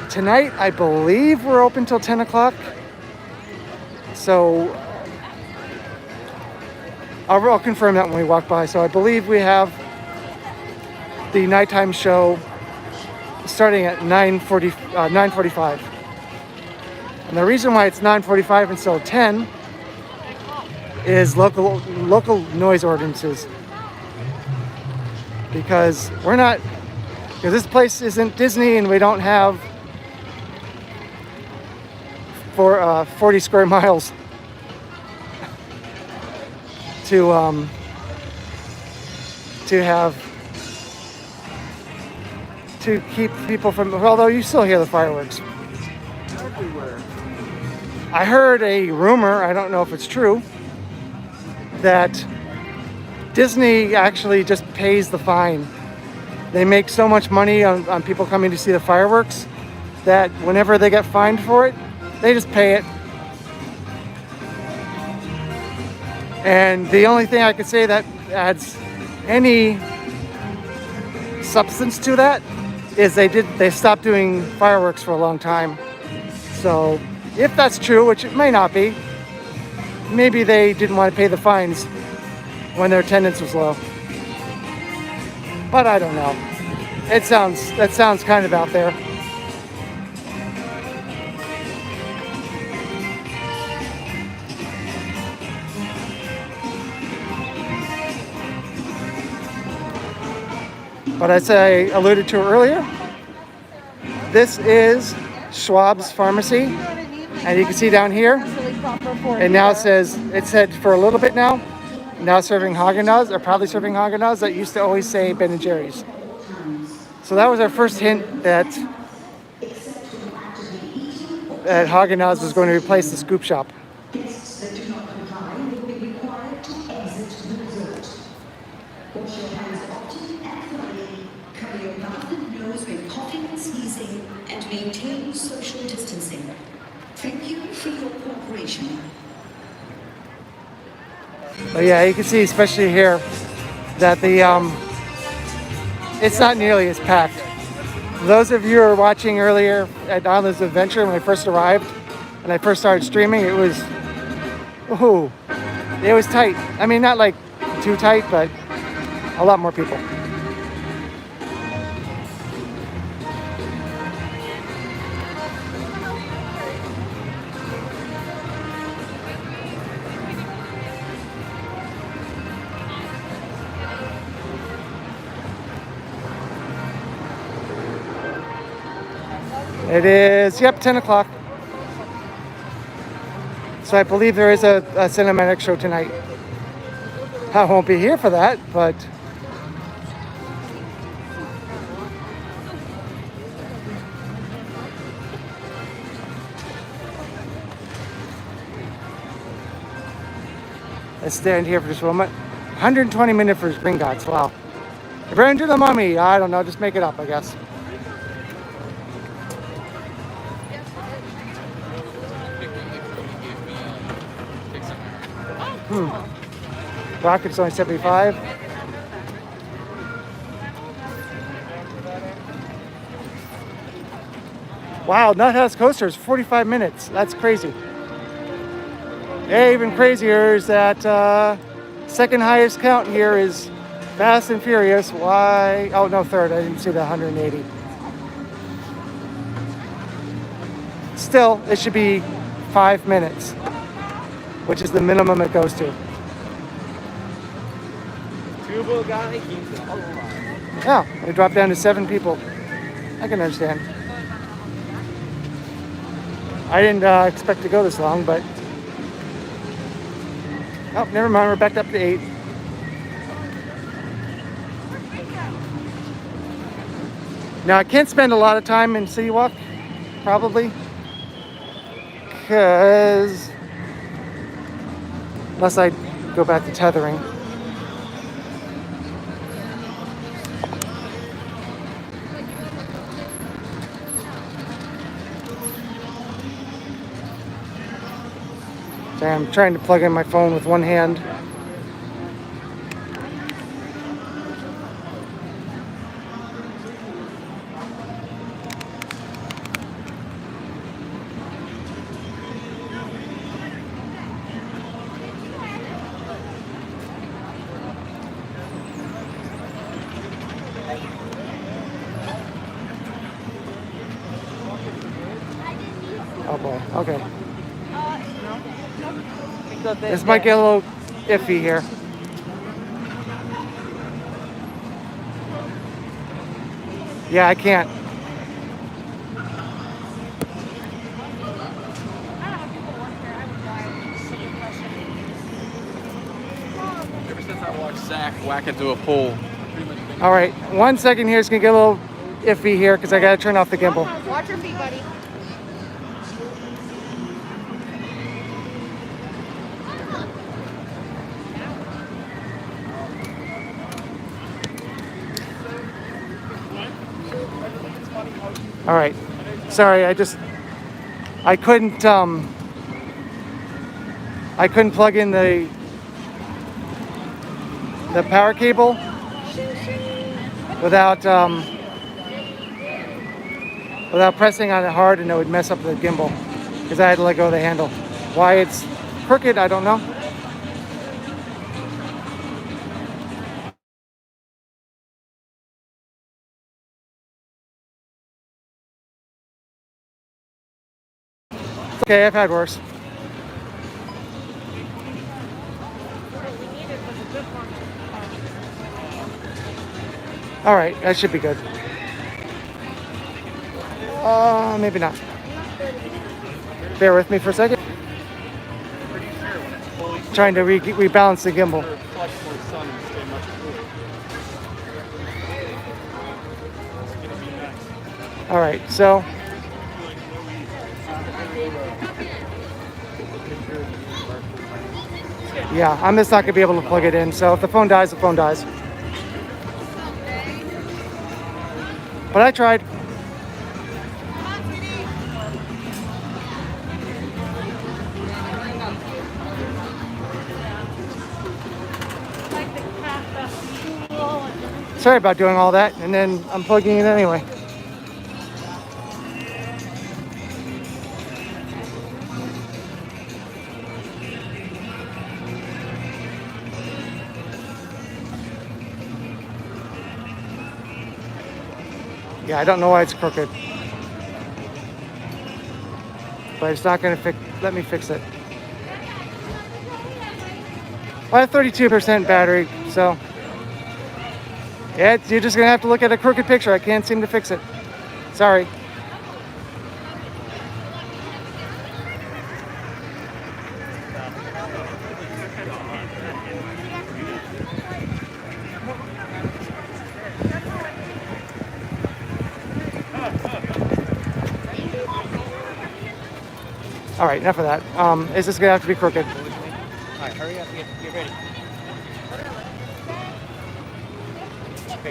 Speaker 1: Tonight, I believe we're open till 10 o'clock. So I'll confirm that when we walk by. So I believe we have the nighttime show starting at 9:45. And the reason why it's 9:45 until 10 is local noise ordinances. Because this place isn't Disney and we don't have 40 square miles to keep people from, although you still hear the fireworks.
Speaker 5: Everywhere.
Speaker 1: I heard a rumor, I don't know if it's true, that Disney actually just pays the fine. They make so much money on people coming to see the fireworks that whenever they get fined for it, they just pay it. And the only thing I could say that adds any substance to that is they stopped doing fireworks for a long time. So if that's true, which it may not be, maybe they didn't want to pay the fines when their attendance was low. But I don't know. That sounds kind of out there. But as I alluded to earlier, this is Schwab's Pharmacy. And you can see down here, and now it said for a little bit now serving Häagen-Dazs, or probably serving Häagen-Dazs. That used to always say Ben & Jerry's. So that was our first hint that Häagen-Dazs was going to replace the scoop shop.
Speaker 9: Guests that do not comply will be required to exit the resort. Wash your hands often and thoroughly. Cover your mouth and nose when coughing and sneezing, and maintain social distancing. Thank you for your cooperation.
Speaker 1: But yeah, you can see, especially here, that it's not nearly as packed. Those of you who were watching earlier at Islands of Adventure when I first arrived and I first started streaming, it was tight. I mean, not like too tight, but a lot more people. It is, yep, 10 o'clock. So I believe there is a cinematic show tonight. I won't be here for that, but let's stand here for just a moment. 120 minutes for Gringotts, wow. Return to the Mummy, I don't know, just make it up, I guess. Rocket's only 75. Wow, Nut House Coaster is 45 minutes. That's crazy. Yeah, even crazier is that second highest count here is Fast and Furious. Why? Oh, no, third. I didn't see the 180. Still, it should be 5 minutes, which is the minimum it goes to. Yeah, it dropped down to 7 people. I can understand. I didn't expect to go this long, but... Oh, never mind, we're back up to 8. Now, I can't spend a lot of time in City Walk, probably. Because... unless I go back to tethering. I'm trying to plug in my phone with one hand. Oh boy, okay. This might get a little iffy here. Yeah, I can't.
Speaker 4: Ever since I watched Zach whack into a pole.
Speaker 1: All right, 1 second here. It's gonna get a little iffy here because I gotta turn off the gimbal.
Speaker 2: Watch your feet, buddy.
Speaker 1: All right, sorry, I couldn't plug in the power cable without pressing on it hard, and it would mess up the gimbal because I had to let go of the handle. Why it's crooked, I don't know. Okay, I've had worse. All right, that should be good. Maybe not. Bear with me for a second. Trying to rebalance the gimbal. All right, so yeah, I'm just not gonna be able to plug it in. So if the phone dies, the phone dies. But I tried.
Speaker 2: Like the cat, the pool, and
Speaker 1: Sorry about doing all that, and then unplugging it anyway. Yeah, I don't know why it's crooked, but it's not going to let me fix it. I have 32% battery, so yeah, you're just going to have to look at a crooked picture. I can't seem to fix it. Sorry. All right, enough of that. It's just gonna have to be crooked.
Speaker 8: All right, hurry up, get ready.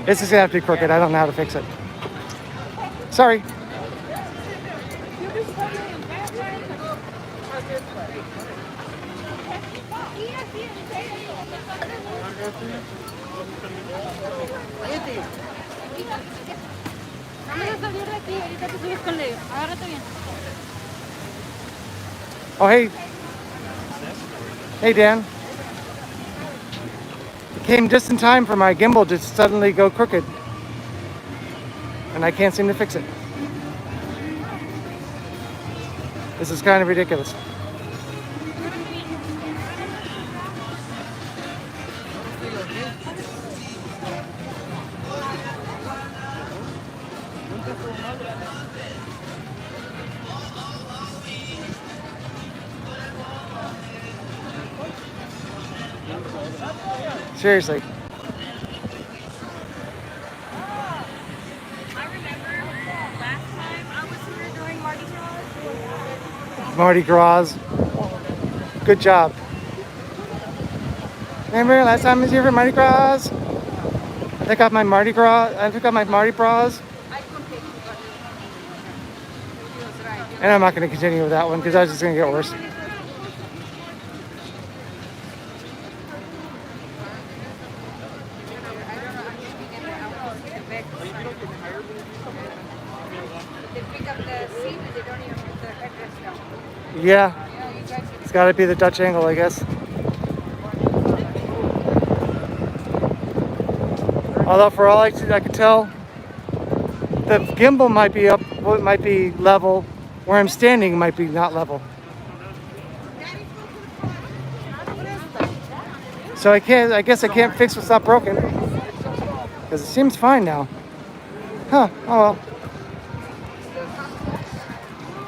Speaker 1: This is gonna have to be crooked. I don't know how to fix it. Sorry.
Speaker 2: vamos a salir de aquí, ahorita te subes con Leo. Agárrate bien.
Speaker 1: Oh, hey. Hey, Dan. It came just in time for my gimbal to suddenly go crooked. And I can't seem to fix it. This is kind of ridiculous. Seriously.
Speaker 2: I remember last time I was here during Mardi Gras.
Speaker 1: Mardi Gras. Good job. Remember last time I was here for Mardi Gras? I took out my Mardi Bras.
Speaker 2: I completely got it. He was right.
Speaker 1: And I'm not going to continue with that one because that's just going to get worse.
Speaker 2: They pick up the seat and they don't even put the headrest down.
Speaker 1: Yeah,
Speaker 2: Yeah, you guys
Speaker 1: it's got to be the Dutch angle, I guess. Although for all I could tell, the gimbal might be up, it might be level. Where I'm standing might be not level. So I guess I can't fix what's not broken. Because it seems fine now. Huh, oh well.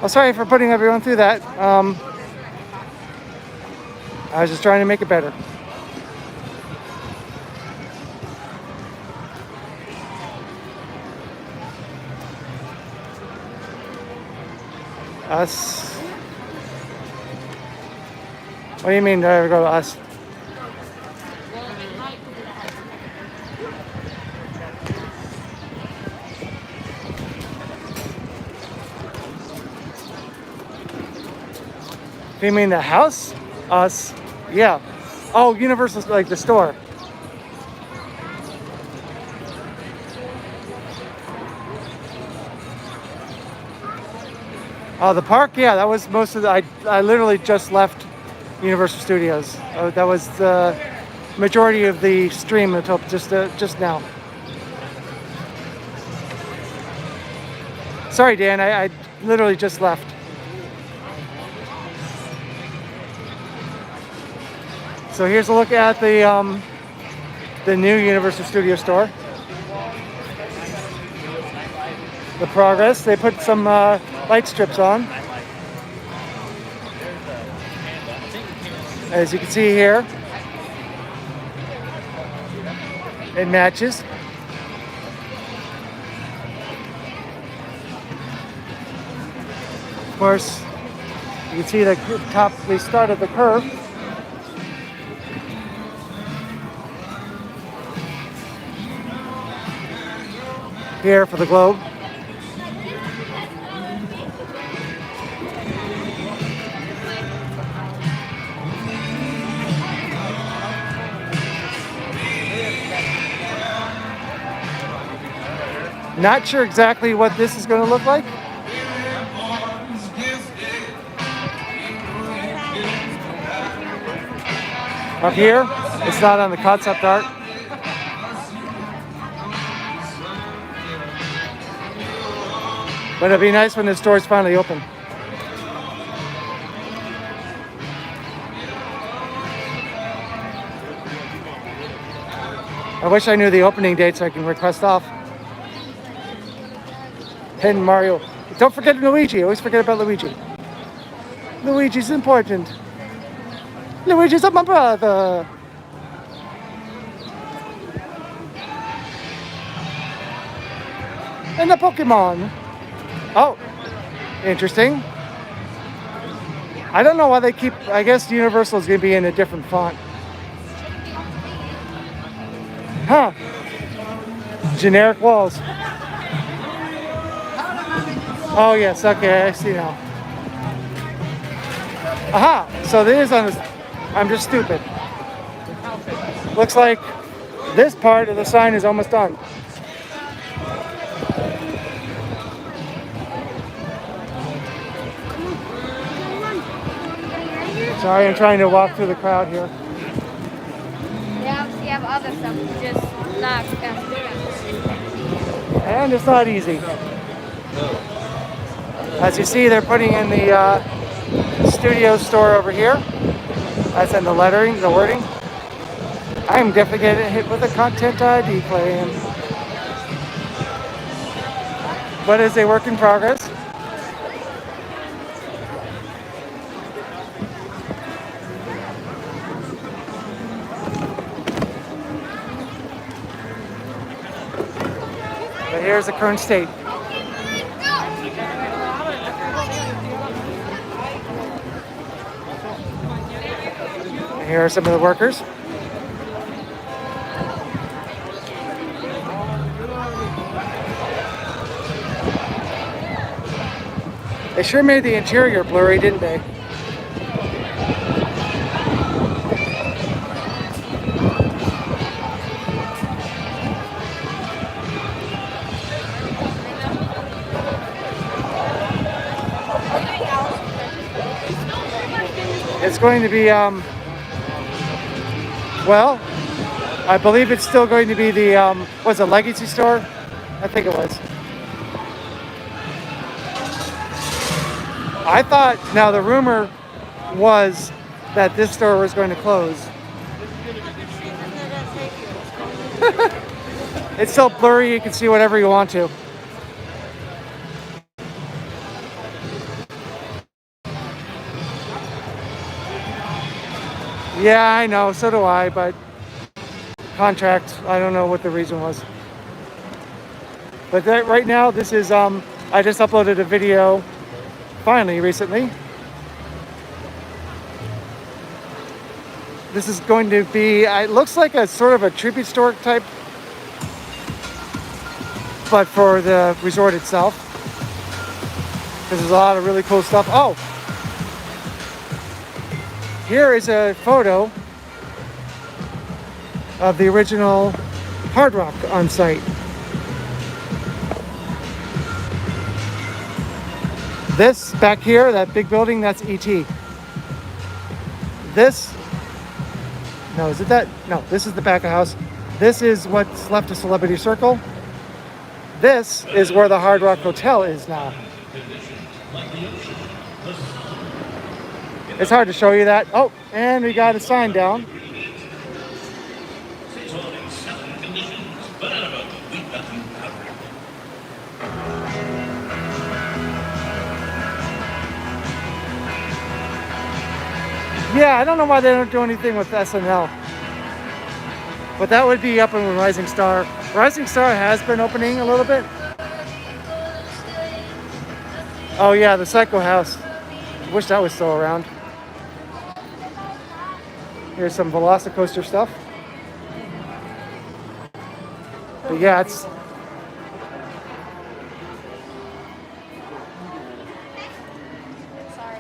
Speaker 1: Well, sorry for putting everyone through that. I was just trying to make it better. Us. What do you mean, do I ever go to us? You mean the house? Us? Yeah. Oh, Universal, like the store. Oh, the park? Yeah, that was most of the. I literally just left Universal Studios. That was the majority of the stream until just now. Sorry, Dan. I literally just left. So here's a look at the new Universal Studio store. The progress. They put some light strips on. As you can see here, it matches. course, you can see the top, we started the curve. Here for the globe. Not sure exactly what this is going to look like. Up here, it's not on the concept art. But it'll be nice when the store's finally open. I wish I knew the opening date so I can request off. And Mario. Don't forget Luigi. I always forget about Luigi. Luigi's important. Luigi's my brother. And the Pokemon. Oh, interesting. I don't know why they keep, I guess Universal is going to be in a different font. Huh. Generic walls. Oh yes, okay, I see now. Aha, so this is on this, I'm just stupid. Looks like this part of the sign is almost done. Sorry, I'm trying to walk through the crowd here.
Speaker 10: They obviously have other stuff, just not as good.
Speaker 1: And it's not easy. As you see, they're putting in the studio store over here. That's in the lettering, the wording. I'm definitely getting hit with a content ID claim. But it's a work in progress. But here's the current state. And here are some of the workers. They sure made the interior blurry, didn't they? It's going to be, well, I believe it's still going to be the, was it Legacy store? I think it was. I thought, now the rumor was that this store was going to close. It's so blurry you can see whatever you want to. Yeah, I know, so do I, but contract, I don't know what the reason was. But that, right now, this is, I just uploaded a video, finally, recently. This is going to be, it looks like a sort of a tribute store type, but for the resort itself. Because there's a lot of really cool stuff. Oh! Here is a photo of the original Hard Rock on site. This back here, that big building, that's ET. This, no, is it that? No, this is the back of the house. This is what's left of Celebrity Circle. This is where the Hard Rock Hotel is now. It's hard to show you that. Oh, and we got a sign down. Yeah, I don't know why they don't do anything with SNL. But that would be up in Rising Star. Rising Star has been opening a little bit. Oh yeah, the Psycho House. Wish that was still around. Here's some Velocicoaster stuff. But yeah, it's
Speaker 10: Sorry.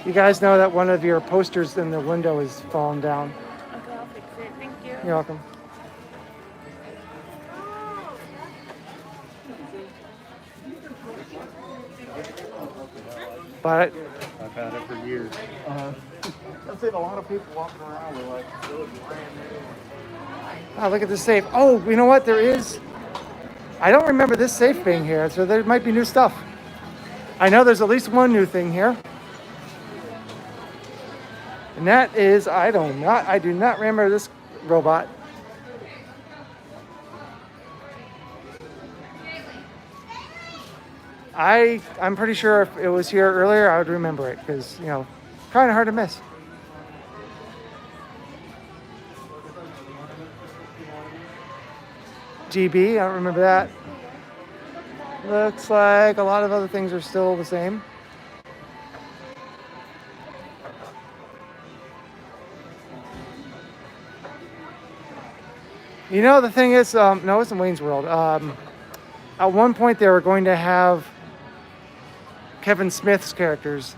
Speaker 1: you guys know that one of your posters in the window is fallen down.
Speaker 2: Okay, I'll fix it. Thank you.
Speaker 1: You're welcome. But
Speaker 5: I've had it for years. I've seen a lot of people walking around with like brand new.
Speaker 1: oh, look at this safe. Oh, you know what? There is. I don't remember this safe being here, so there might be new stuff. I know there's at least one new thing here. And that is, I do not remember this robot. I'm pretty sure if it was here earlier, I would remember it because, you know, kind of hard to miss. GB, I don't remember that. Looks like a lot of other things are still the same. You know, the thing is, no, it's in Wayne's World. At one point, they were going to have Kevin Smith's characters.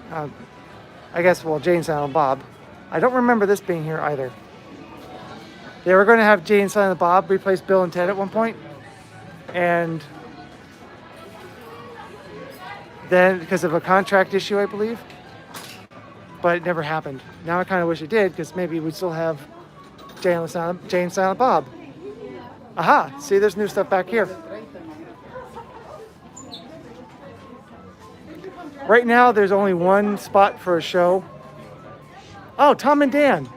Speaker 1: I guess, well, Jane, Silent Bob. I don't remember this being here either. They were going to have Jane, Silent Bob replace Bill and Ted at one point. And then, because of a contract issue, I believe. But it never happened. Now I kind of wish it did, because maybe we'd still have Jane, Silent Bob. Aha, see, there's new stuff back here. Right now, there's only one spot for a show. Oh, Tom and Dan.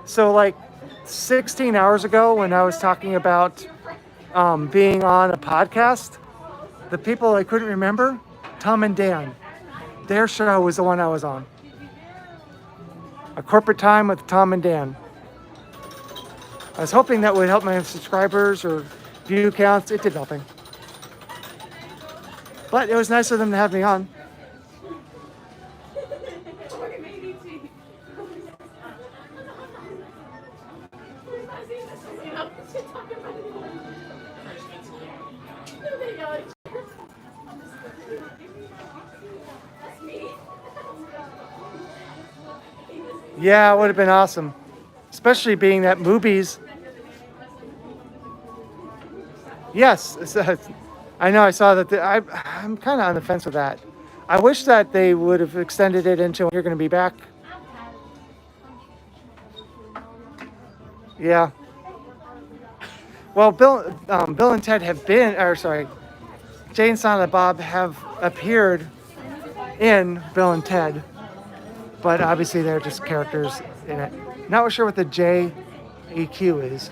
Speaker 1: So like 16 hours ago when I was talking about being on a podcast, the people I couldn't remember, Tom and Dan, their show was the one I was on. A Corporate Time with Tom and Dan. I was hoping that would help my subscribers or view counts. It did nothing. But it was nice of them to have me on. Yeah, it would have been awesome. Especially being that movies. Yes, I know. I saw that. I'm kind of on the fence with that. I wish that they would have extended it into when you're going to be back. Yeah. Well, Bill and Ted have been, or sorry, Jane, Silent Bob have appeared in Bill and Ted, but obviously they're just characters in it. Not sure what the JEQ is.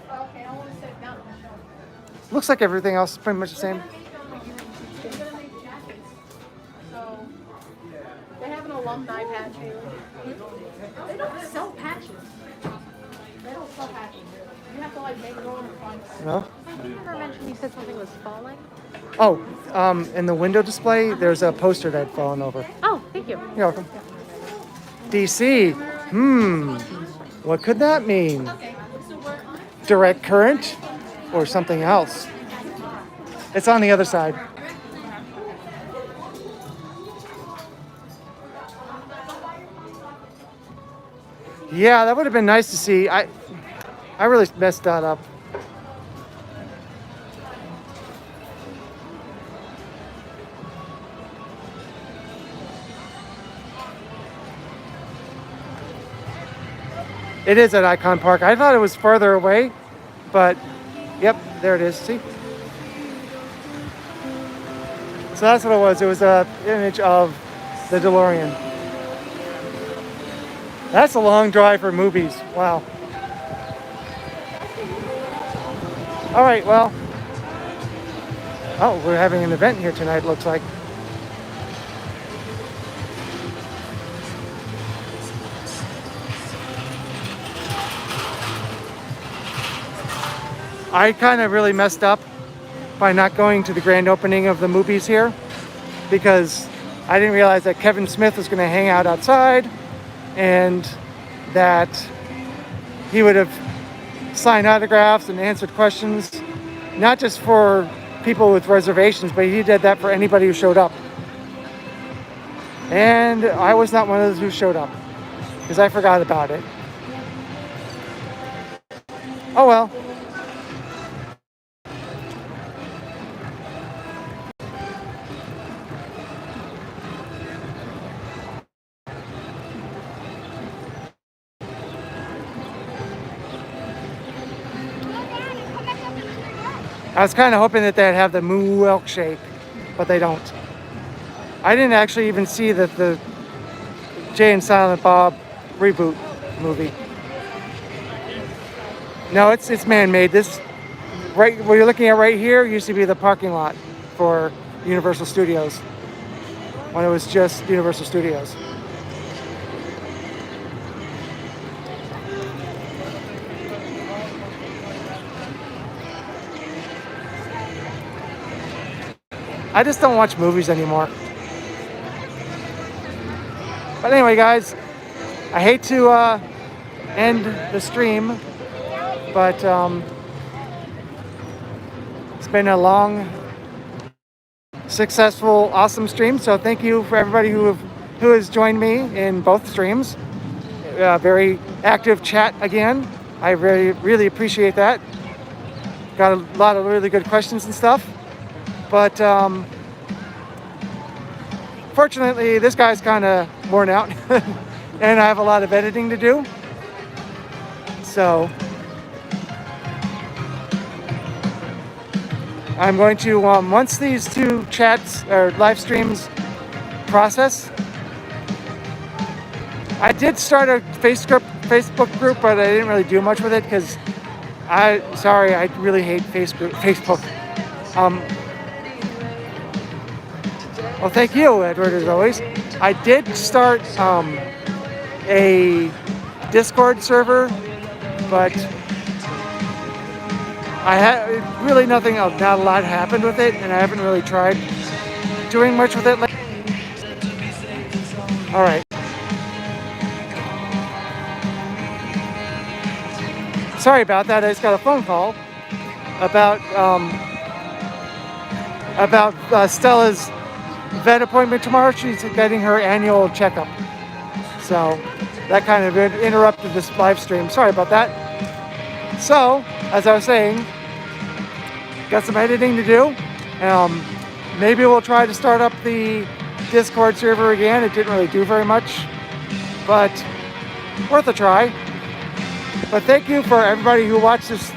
Speaker 1: Looks like everything else is pretty much the same.
Speaker 2: So, they have an alumni patch here. They don't sell patches. They don't sell patches. You have to like make your own and find them.
Speaker 1: No?
Speaker 2: You never mentioned you said something was falling?
Speaker 1: Oh, in the window display, there's a poster that had fallen over.
Speaker 2: Oh, thank you.
Speaker 1: You're welcome. DC. What could that mean? Direct current or something else? It's on the other side. Yeah, that would have been nice to see. I really messed that up. It is at Icon Park. I thought it was farther away, but yep, there it is. See? So that's what it was. It was an image of the DeLorean. That's a long drive for movies. Wow. All right, well. Oh, we're having an event here tonight, looks like. I kind of really messed up by not going to the grand opening of the movies here, because I didn't realize that Kevin Smith was going to hang out outside and that he would have signed autographs and answered questions, not just for people with reservations, but he did that for anybody who showed up. And I was not one of those who showed up because I forgot about it. Oh well. I was kind of hoping that they'd have the milkshake, but they don't. I didn't actually even see the Jay and Silent Bob reboot movie. No, it's man-made. This, right what you're looking at right here, used to be the parking lot for Universal Studios when it was just Universal Studios. I just don't watch movies anymore. But anyway, guys, I hate to end the stream, but it's been a long, successful, awesome stream. So thank you for everybody who has joined me in both streams. Very active chat again. I really appreciate that. Got a lot of really good questions and stuff. But fortunately, this guy's kind of worn out and I have a lot of editing to do. So I'm going to, once these two chats or live streams process, I did start a Facebook group, but I didn't really do much with it because I really hate Facebook. Well, thank you, Edward, as always. I did start a Discord server, but I had really not a lot happened with it, and I haven't really tried doing much with it. All right. Sorry about that. I just got a phone call about Stella's vet appointment tomorrow. She's getting her annual checkup. So that kind of interrupted this live stream. Sorry about that. So, as I was saying, got some editing to do. Maybe we'll try to start up the Discord server again. It didn't really do very much, but worth a try. But thank you for everybody who watched this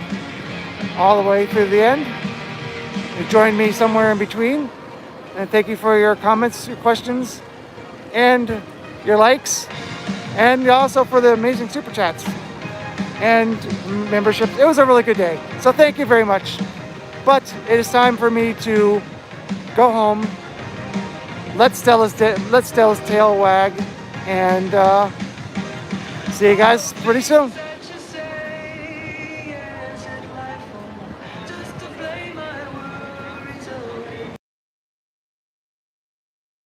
Speaker 1: all the way through the end. You joined me somewhere in between. And thank you for your comments, your questions, and your likes, and also for the amazing super chats and memberships. It was a really good day. So thank you very much. But it is time for me to go home, let Stella's tail wag, and see you guys pretty soon.